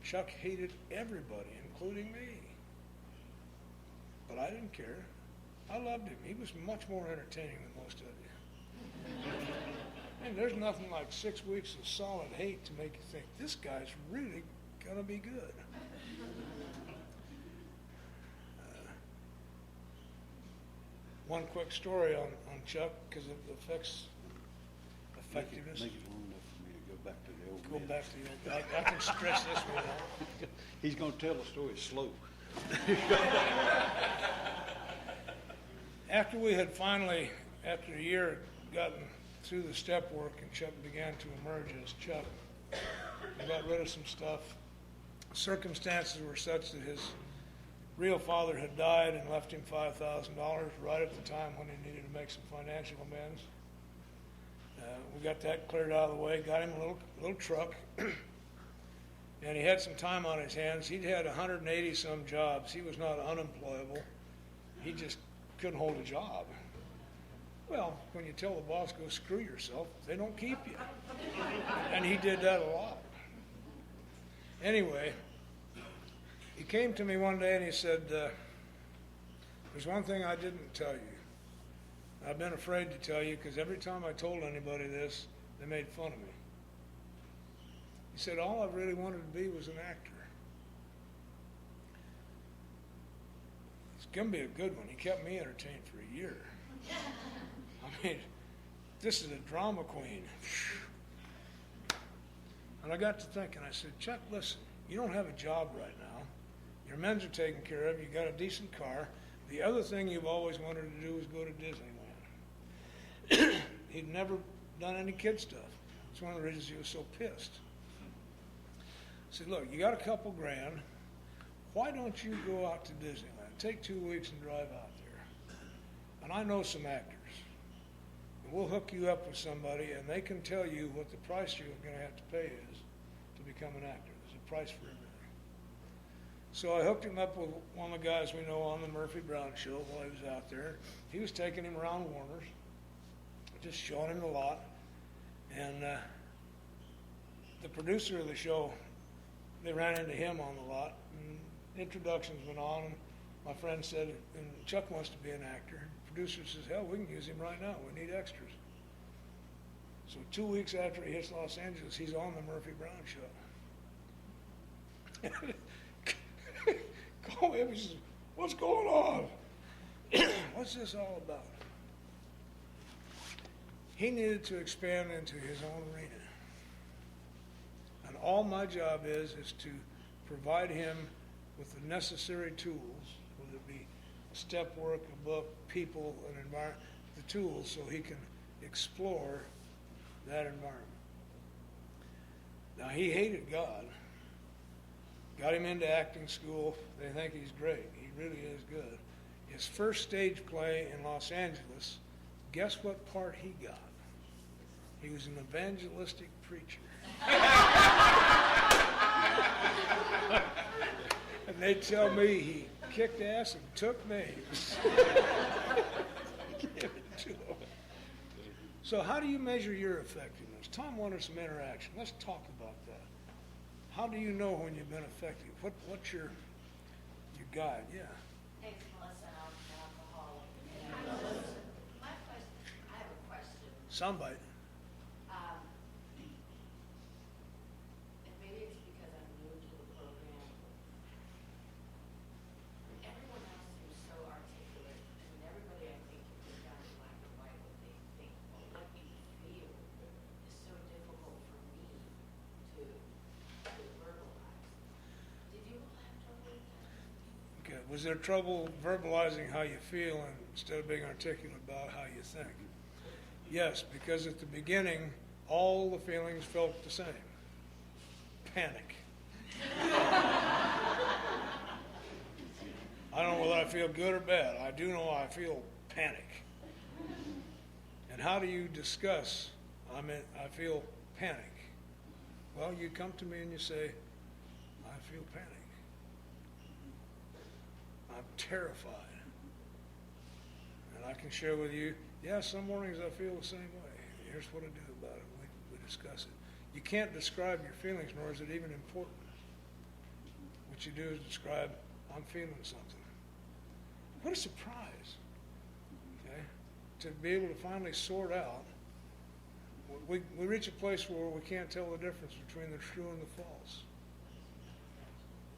A: Chuck hated everybody, including me. But I didn't care. I loved him. He was much more entertaining than most of you. And there's nothing like 6 weeks of solid hate to make you think, this guy's really going to be good. One quick story on Chuck, because it affects effectiveness.
B: Make it long enough for me to go back to the old
A: Go
B: man.
A: back to the old, I can stretch this one out.
B: He's going to tell the story slow.
A: After we had finally, after a year, gotten through the step work and Chuck began to emerge as Chuck, we got rid of some stuff. Circumstances were such that his real father had died and left him $5,000 right at the time when he needed to make some financial amends. We got that cleared out of the way, got him a little truck, and he had some time on his hands. He'd had 180 some jobs. He was not unemployable. He just couldn't hold a job. Well, when you tell the boss, go screw yourself, they don't keep you. And he did that a lot. Anyway, he came to me one day and he said, there's one thing I didn't tell you. I've been afraid to tell you because every time I told anybody this, they made fun of me. He said, all I really wanted to be was an actor. It's going to be a good one. He kept me entertained for a year. I mean, this is a drama queen. And I got to thinking, I said, Chuck, listen, you don't have a job right now. Your men's are taken care of. You got a decent car. The other thing you've always wanted to do was go to Disneyland. He'd never done any kid stuff. That's one of the reasons he was so pissed. I said, look, you got a couple grand. Why don't you go out to Disneyland? Take 2 weeks and drive out there. And I know some actors. And we'll hook you up with somebody, and they can tell you what the price you're going to have to pay is to become an actor. There's a price for everything. So I hooked him up with one of the guys we know on the Murphy Brown show while he was out there. He was taking him around Warner's, just showing him the lot. And the producer of the show, they ran into him on the lot. And introductions went on. And my friend said, and Chuck wants to be an actor. The producer says, hell, we can use him right now. We need extras. So 2 weeks after he hits Los Angeles, he's on the Murphy Brown show. Call me up, he says, what's going on? What's this all about? He needed to expand into his own arena. And all my job is to provide him with the necessary tools, whether it be step work, a book, people, an environment, the tools so he can explore that environment. Now, he hated God. Got him into acting school. They think he's great. He really is good. His first stage play in Los Angeles, guess what part he got? He was an evangelistic preacher. And they tell me he kicked ass and took names. Give it to him. So how do you measure your effectiveness? Tom wanted some interaction. Let's talk about that. How do you know when you've been effective? What's your guide? Yeah.
C: Thanks, Melissa. I'm an alcoholic. My question, I have a question.
A: Somebody.
C: And maybe it's because I'm new to the program. Everyone else seems so articulate, and everybody I think can put down in black and white what they think. But what you feel is so difficult for me to verbalize. Did you all have trouble with that?
A: Okay. Was there trouble verbalizing how you feel instead of being articulate about how you think? Yes, because at the beginning, all the feelings felt the same. Panic. I don't know whether I feel good or bad. I do know I feel panic. And how do you discuss, I feel panic? Well, you come to me and you say, I feel panic. I'm terrified. And I can share with you, yeah, some mornings I feel the same way. Here's what I do about it. We discuss it. You can't describe your feelings, nor is it even important. What you do is describe, I'm feeling something. What a surprise, okay? To be able to finally sort out. We reach a place where we can't tell the difference between the true and the false.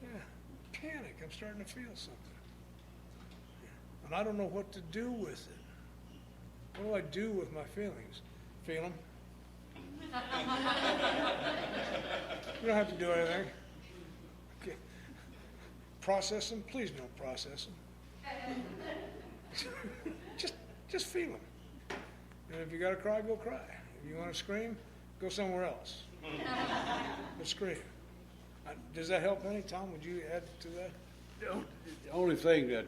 A: Yeah, panic. I'm starting to feel something. And I don't know what to do with it. What do I do with my feelings? Feel them. You don't have to do anything. Okay. Process them? Please don't process them. just feel them. And if you got to cry, go cry. If you want to scream, go somewhere else. But scream. Does that help any? Tom, would you add to that?
B: The only thing that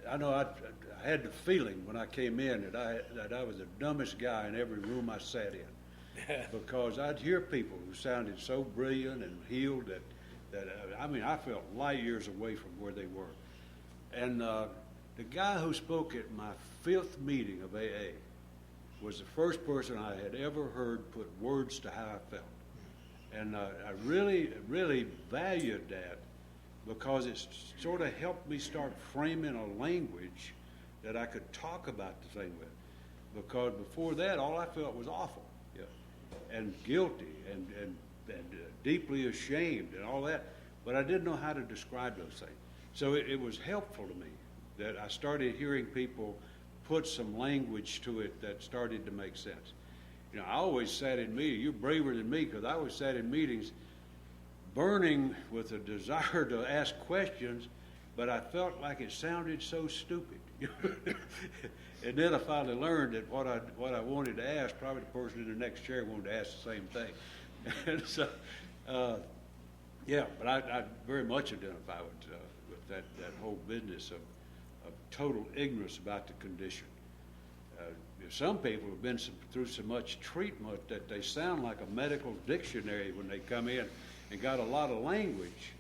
B: I know, I had the feeling when I came in that I was the dumbest guy in every room I sat in, because I'd hear people who sounded so brilliant and healed that I mean, I felt light years away from where they were. And the guy who spoke at my 5th meeting of AA was the first person I had ever heard put words to how I felt. And I really, really valued that, because it sort of helped me start framing a language that I could talk about the thing with. Because before that, all I felt was awful, and guilty and deeply ashamed and all that. But I didn't know how to describe those things. So it was helpful to me that I started hearing people put some language to it that started to make sense. You know, I always sat in meetings. You're braver than me, because I always sat in meetings burning with a desire to ask questions, but I felt like it sounded so stupid. And then I finally learned that what I wanted to ask, probably the person in the next chair wanted to ask the same thing. And so, yeah, but I very much identify with that whole business of total ignorance about the condition. Some people have been through so much treatment that they sound like a medical dictionary when they come in and got a lot of language,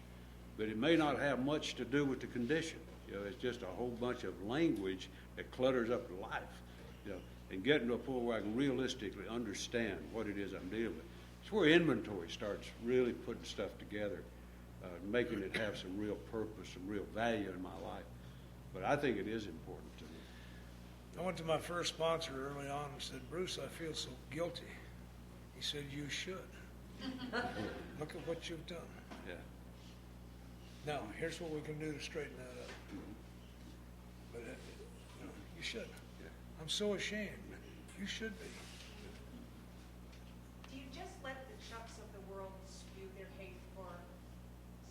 B: but it may not have much to do with the condition. It's just a whole bunch of language that clutters up life. And getting to a point where I can realistically understand what it is I'm dealing with. It's where inventory starts really putting stuff together, making it have some real purpose, some real value in my life. But I think it is important to me.
A: I went to my first sponsor early on and said, "Bruce, I feel so guilty." He said, "You should. Look at what you've done.
B: Yeah.
A: Now, here's what we can do to straighten that up." But you should.
B: Yeah.
A: I'm so ashamed. You should be.
D: Do you just let the chucks of the world spew their hate for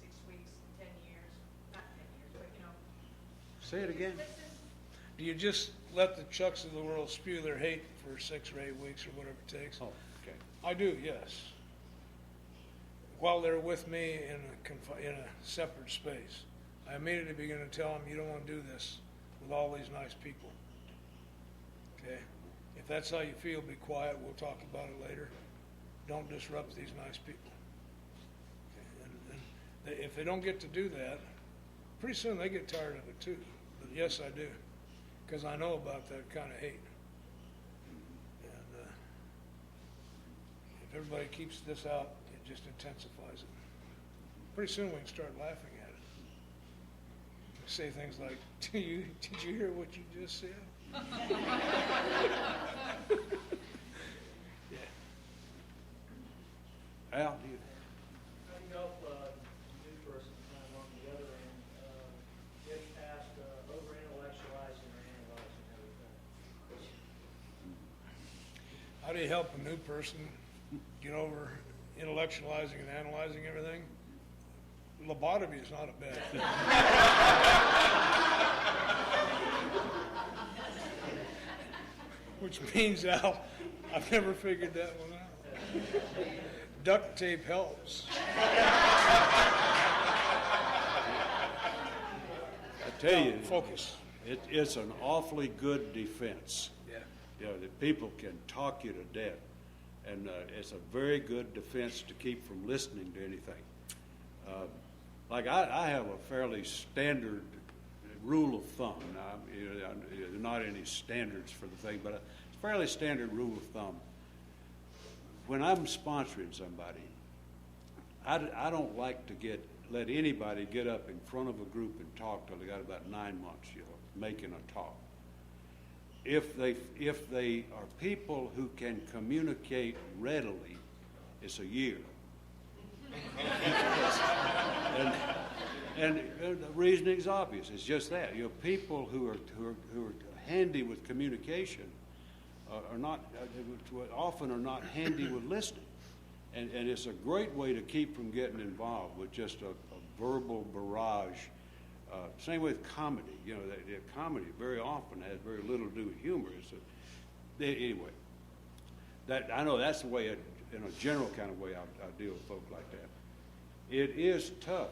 D: 6 weeks, 10 years? Not 10 years, but
B: Say it again.
D: listen.
A: Do you just let the chucks of the world spew their hate for 6 or 8 weeks or whatever it takes?
B: Oh, okay.
A: I do, yes. While they're with me in a separate space, I immediately begin to tell them, "You don't want to do this with all these nice people." Okay? If that's how you feel, be quiet. We'll talk about it later. Don't disrupt these nice people. Okay? And if they don't get to do that, pretty soon they get tired of it too. But yes, I do, because I know about that kind of hate. And if everybody keeps this out, it just intensifies it. Pretty soon we can start laughing at it. Say things like, did you hear what you just said? Yeah.
B: Al, do you?
E: How do you help a new person kind of on the other end get past over-intellectualizing or analyzing everything?
A: How do you help a new person get over intellectualizing and analyzing everything? Lobotomy is not a bad thing. Which means, Al, I've never figured that one out. Duct tape helps.
B: I tell you,
A: Focus.
B: it's an awfully good defense.
A: Yeah.
B: That people can talk you to death, and it's a very good defense to keep from listening to anything. Like I have a fairly standard rule of thumb. Now, there are not any standards for the thing, but a fairly standard rule of thumb. When I'm sponsoring somebody, I don't like to let anybody get up in front of a group and talk till they got about 9 months, making a talk. If they are people who can communicate readily, it's a year. And the reasoning is obvious. It's just that people who are handy with communication often are not handy with listening, and it's a great way to keep from getting involved with just a verbal barrage. Same with comedy. Comedy very often has very little to do with humor. Anyway, that I know that's the way, in a general kind of way, I deal with folk like that. It is tough.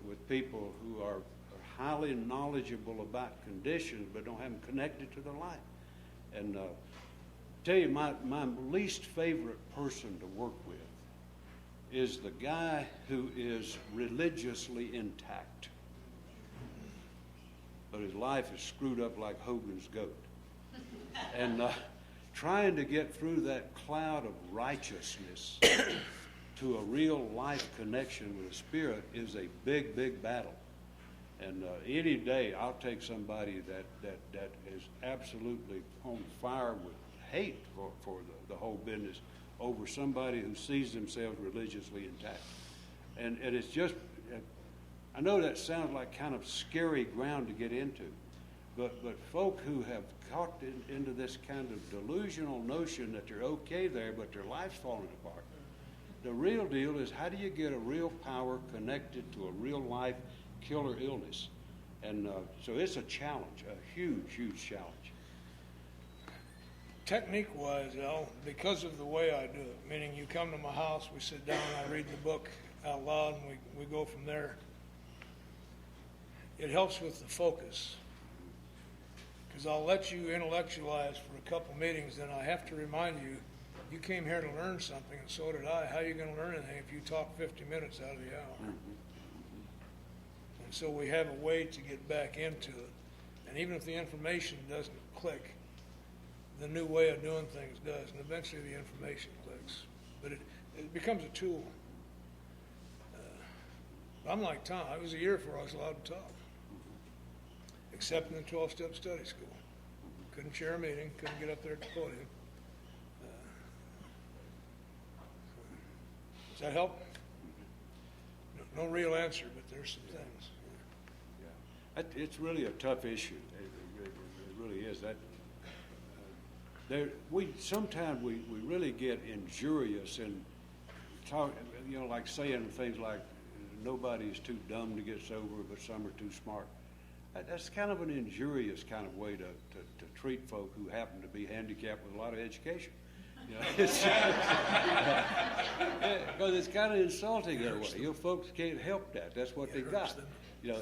B: with people who are highly knowledgeable about conditions but don't have them connected to their life. And tell you, my least favorite person to work with is the guy who is religiously intact, but his life is screwed up like Hogan's goat. And trying to get through that cloud of righteousness to a real life connection with the Spirit is a big, big battle. And any day I'll take somebody that is absolutely on fire with hate for the whole business over somebody who sees themselves religiously intact. And it's just, I know that sounds like kind of scary ground to get into, but folk who have caught into this kind of delusional notion that they're okay there, but their life's falling apart. The real deal is, how do you get a real power connected to a real life killer illness? And so it's a challenge, a huge, huge challenge.
A: Technique-wise, Al, because of the way I do it, meaning you come to my house, we sit down, I read the book out loud, and we go from there. It helps with the focus, because I'll let you intellectualize for a couple meetings, then I have to remind you, you came here to learn something, and so did I. How are you going to learn anything if you talk 50 minutes out of the hour? And so we have a way to get back into it. And even if the information doesn't click, the new way of doing things does, and eventually the information clicks. But it becomes a tool. I'm like Tom. It was a year before I was allowed to talk, except in the 12-step study school. Couldn't chair a meeting, couldn't get up there at the podium. Does that help? No real answer, but there's some things.
B: Yeah. It's really a tough issue. It really is. Sometimes we really get injurious and talk, like saying things like, nobody's too dumb to get sober, but some are too smart. That's kind of an injurious kind of way to treat folk who happen to be handicapped with a lot of education. Because it's kind of insulting in a way. Folks can't help that. That's what they got.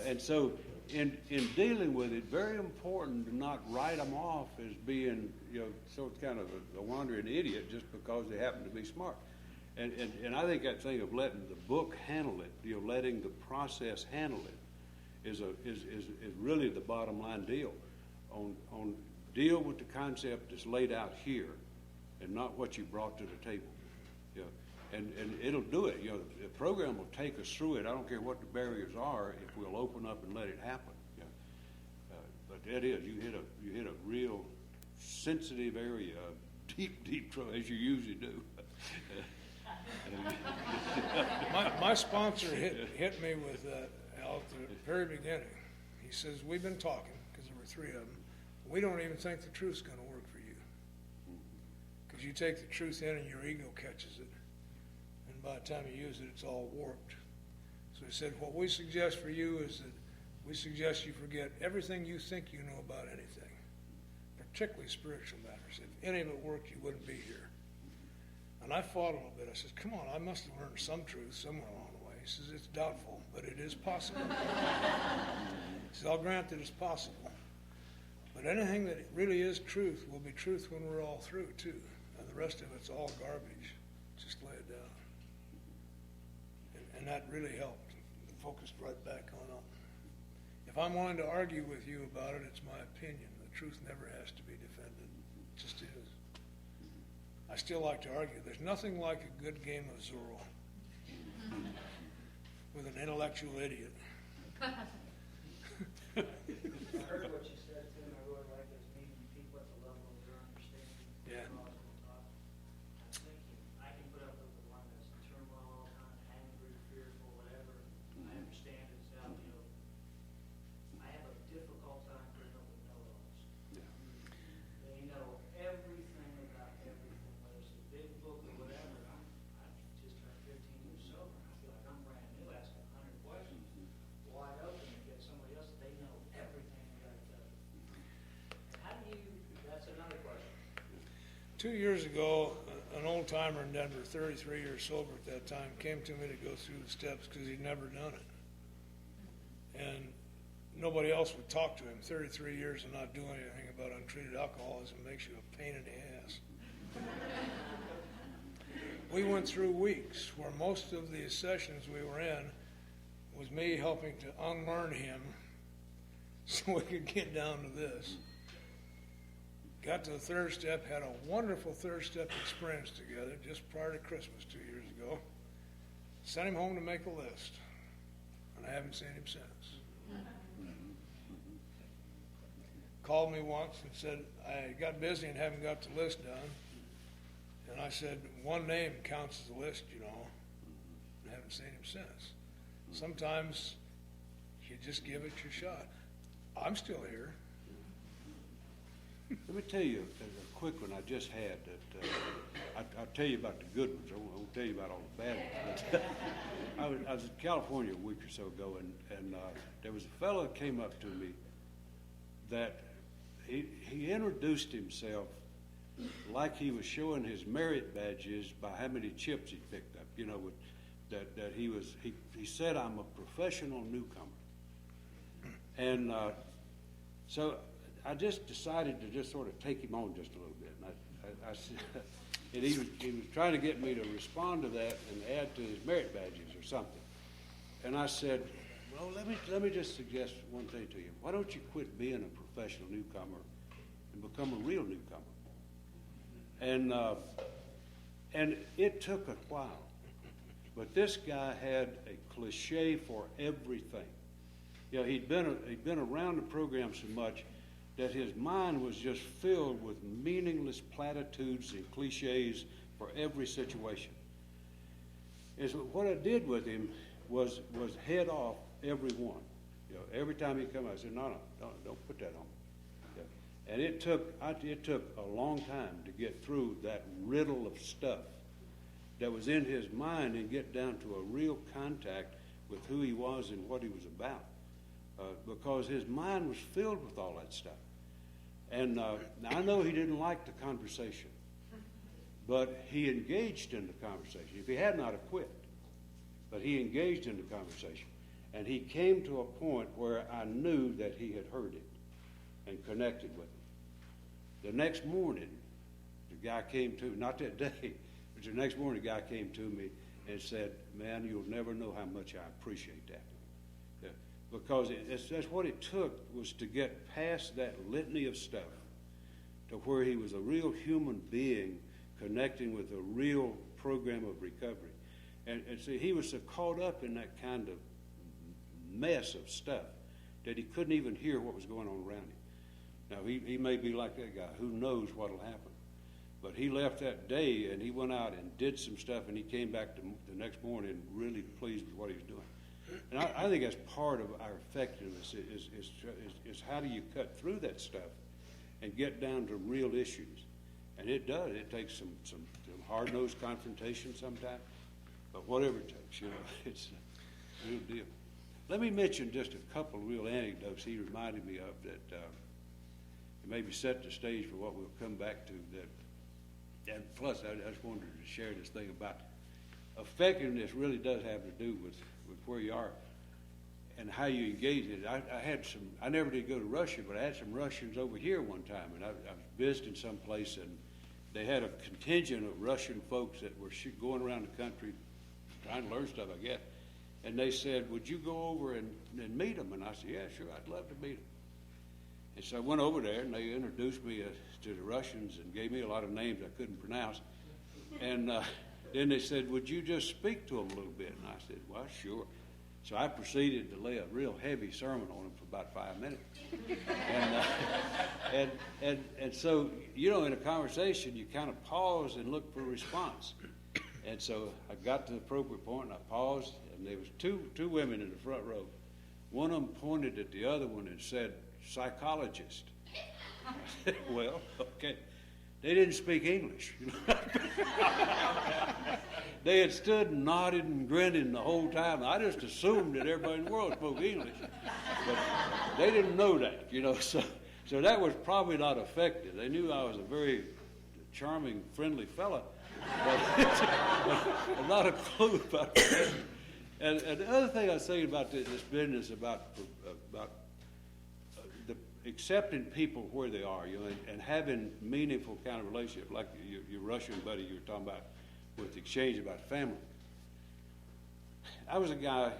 B: And so in dealing with it, very important to not write them off as being, sort of kind of a wandering idiot just because they happen to be smart. And I think that thing of letting the book handle it, letting the process handle it, is really the bottom line deal. On deal with the concept that's laid out here, and not what you brought to the table. And it'll do it. The program will take us through it. I don't care what the barriers are if we'll open up and let it happen. But that is, you hit a real sensitive area of deep trouble, as you usually do.
A: My sponsor hit me with that, Al, at the very beginning. He says, we've been talking, because there were three of them. We don't even think the truth's going to work for you. Because you take the truth in and your ego catches it. And by the time you use it, it's all warped. So he said, what we suggest for you is that we suggest you forget everything you think you know about anything, particularly spiritual matters. If any of it worked, you wouldn't be here. And I fought a little bit. I said, come on, I must have learned some truth somewhere along the way. He says, it's doubtful, but it is possible. He says, I'll grant that it's possible. But anything that really is truth will be truth when we're all through, too. And the rest of it's all garbage. Just lay it down. And that really helped. Focused right back on up. If I'm willing to argue with you about it, it's my opinion. The truth never has to be defended. It just is. I still like to argue. There's nothing like a good game of Zorro with an intellectual idiot.
E: I heard what you said, Tim. I really like this, meeting people at the level of their understanding.
A: Yeah.
E: Logical thought. I'm thinking, I can put up with the one that's in turmoil all the time, angry, fearful, whatever. I understand it's out, I have a difficult time putting up with know-it-alls. They know everything about everything, whether it's a big book or whatever. I've just turned 15 years sober. I feel like I'm brand new, asking 100 questions, wide open, and get somebody else, they know everything about each other. How do you, that's another question.
A: 2 years ago, an old timer in Denver, 33 years sober at that time, came to me to go through the steps because he'd never done it. And nobody else would talk to him. 33 years of not doing anything about untreated alcoholism makes you a pain in the ass. We went through weeks where most of the sessions we were in was me helping to unlearn him so we could get down to this. Got to the third step, had a wonderful third step experience together just prior to Christmas 2 years ago. Sent him home to make a list, and I haven't seen him since. Called me once and said, I got busy and haven't got the list done. And I said, one name counts as a list, you know. I haven't seen him since. Sometimes you just give it your shot. I'm still here.
B: Let me tell you a quick one I just had that I'll tell you about the good ones. I won't tell you about all the bad ones. I was in California a week or so ago, and there was a fellow that came up to me that he introduced himself like he was showing his merit badges by how many chips he picked up. You know, that he said, I'm a professional newcomer. And so I just decided to just sort of take him on just a little bit. And and he was trying to get me to respond to that and add to his merit badges or something. And I said, well, let me just suggest one thing to you. Why don't you quit being a professional newcomer and become a real newcomer? And it took a while. But this guy had a cliche for everything. You know, he'd been around the program so much that his mind was just filled with meaningless platitudes and cliches for every situation. And so what I did with him was head off every one. You know, every time he come, I said, no, don't put that on. Yeah. And it took a long time to get through that riddle of stuff that was in his mind and get down to a real contact with who he was and what he was about. Because his mind was filled with all that stuff. And I know he didn't like the conversation, but he engaged in the conversation. If he had not have quit, but he engaged in the conversation. And he came to a point where I knew that he had heard it and connected with it. The next morning, the guy came to me, not that day, but the next morning the guy came to me and said, man, you'll never know how much I appreciate that. Because that's what it took, was to get past that litany of stuff to where he was a real human being connecting with a real program of recovery. And see, he was so caught up in that kind of mess of stuff that he couldn't even hear what was going on around him. Now, he may be like that guy. Who knows what will happen? But he left that day, and he went out and did some stuff, and he came back the next morning really pleased with what he was doing. And I think that's part of our effectiveness is how do you cut through that stuff and get down to real issues. And it does. It takes some hard-nosed confrontation sometimes, but whatever it takes, you know, it's a real deal. Let me mention just a couple of real anecdotes he reminded me of that maybe set the stage for what we'll come back to. And plus, I just wanted to share this thing about effectiveness really does have to do with where you are and how you engage in it. I never did go to Russia, but I had some Russians over here one time, and I was visiting someplace, and they had a contingent of Russian folks that were going around the country trying to learn stuff, I guess. And they said, would you go over and meet them? And I said, yeah, sure, I'd love to meet them. And so I went over there, and they introduced me to the Russians and gave me a lot of names I couldn't pronounce. And then they said, would you just speak to them a little bit? And I said, well, sure. So I proceeded to lay a real heavy sermon on them for about 5 minutes. And so, you know, in a conversation, you kind of pause and look for a response. And so I got to the appropriate point, and I paused, and there was two women in the front row. One of them pointed at the other one and said, psychologist. I said, well, okay. They didn't speak English. You know? They had stood and nodded and grinning the whole time. I just assumed that everybody in the world spoke English. But they didn't know that, you know. So that was probably not effective. They knew I was a very charming, friendly fella, but not a clue about that. And the other thing I was thinking about this business about the accepting people where they are, you know, and having meaningful kind of relationship, like your Russian buddy you were talking about with the exchange about family. I was a guy,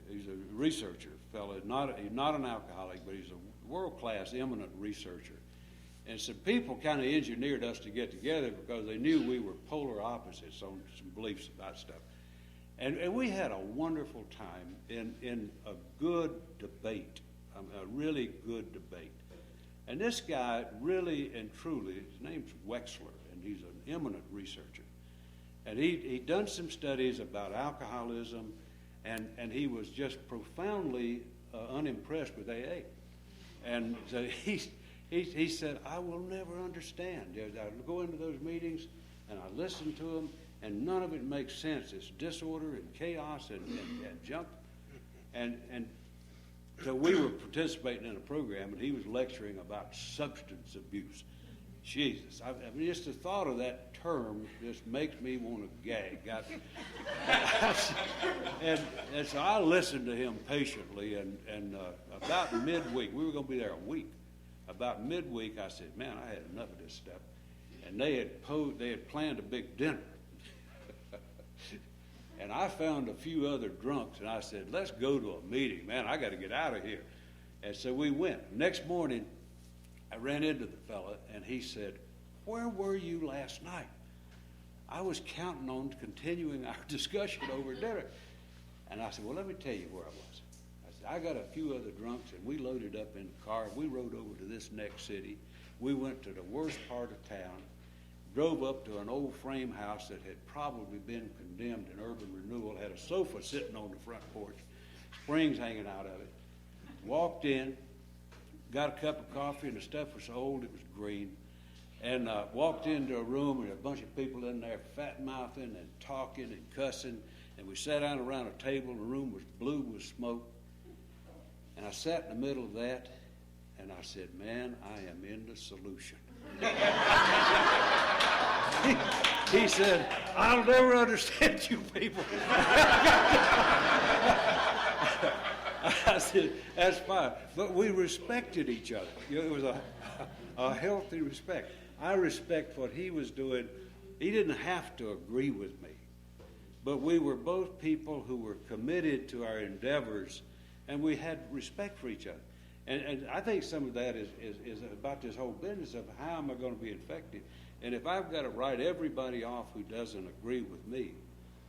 B: he's a researcher fellow, he's not an alcoholic, but he's a world-class, eminent researcher. And some people kind of engineered us to get together because they knew we were polar opposites on some beliefs about stuff. And we had a wonderful time in a good debate, a really good debate. And this guy really and truly, his name's Wexler, and he's an eminent researcher. And he'd done some studies about alcoholism, and he was just profoundly unimpressed with AA. And so he said, I will never understand. I go into those meetings, and I listen to them, and none of it makes sense. It's disorder and chaos and junk. And so we were participating in a program, and he was lecturing about substance abuse. Jesus, I mean, just the thought of that term just makes me want to gag. And so I listened to him patiently, and about midweek, we were going to be there a week. About midweek, I said, man, I had enough of this stuff. And they had planned a big dinner. And I found a few other drunks, and I said, let's go to a meeting. Man, I got to get out of here. And so we went. Next morning, I ran into the fella, and he said, where were you last night? I was counting on continuing our discussion over dinner. And I said, well, let me tell you where I was. I said, I got a few other drunks, and we loaded up in the car. We rode over to this next city. We went to the worst part of town, drove up to an old frame house that had probably been condemned in urban renewal, had a sofa sitting on the front porch, springs hanging out of it. Walked in, got a cup of coffee, and the stuff was so old it was green. And walked into a room, and a bunch of people in there fat-mouthing and talking and cussing. And we sat down around a table, and the room was blue with smoke. And I sat in the middle of that, and I said, man, I am in the solution. He said, I'll never understand you people. I said, that's fine. But we respected each other. You know, it was a healthy respect. I respect what he was doing. He didn't have to agree with me. But we were both people who were committed to our endeavors, and we had respect for each other. And I think some of that is about this whole business of how am I going to be effective. And if I've got to write everybody off who doesn't agree with me,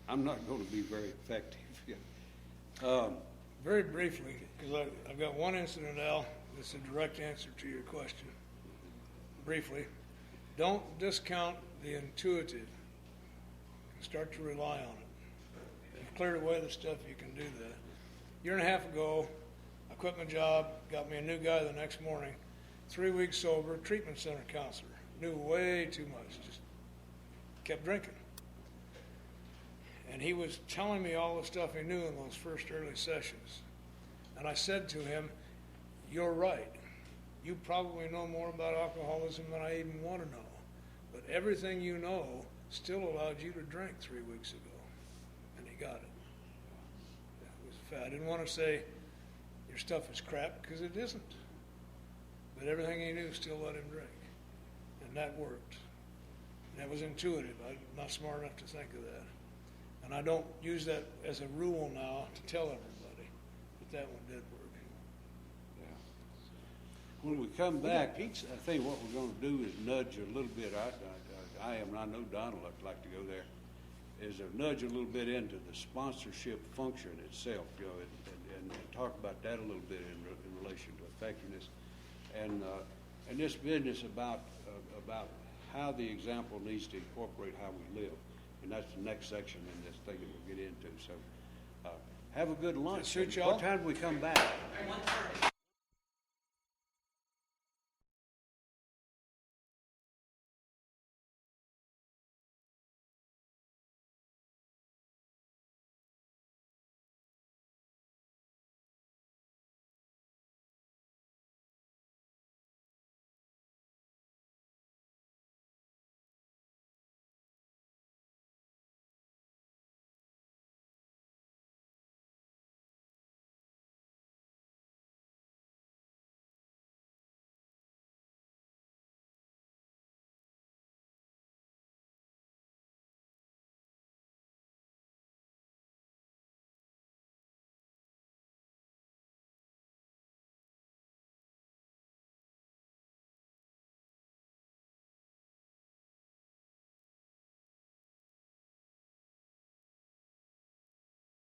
B: I'm not going to be very effective.
A: Very briefly, because I've got one incident, Al, that's a direct answer to your question. Briefly, don't discount the intuitive. Start to rely on it. You've cleared away the stuff, you can do that. A year and a half ago, I quit my job, got me a new guy the next morning, 3 weeks sober, treatment center counselor. Knew way too much, just kept drinking. And he was telling me all the stuff he knew in those first early sessions. And I said to him, you're right. You probably know more about alcoholism than I even want to know. But everything you know still allowed you to drink 3 weeks ago. And he got it. It was fat. I didn't want to say your stuff is crap, because it isn't. But everything he knew still let him drink. And that worked. And that was intuitive. I'm not smart enough to think of that. And I don't use that as a rule now to tell everybody. But that one did work.
B: Yeah. When we come back, I think what we're going to do is nudge a little bit. I know Donald would like to go there. Is to nudge a little bit into the sponsorship function itself, you know, and talk about that a little bit in relation to effectiveness, and this business about how the example needs to incorporate how we live, and that's the next section in this thing that we'll get into. So, have a good lunch.
A: Suit y'all?
B: What time do we come back?
C: 1:30.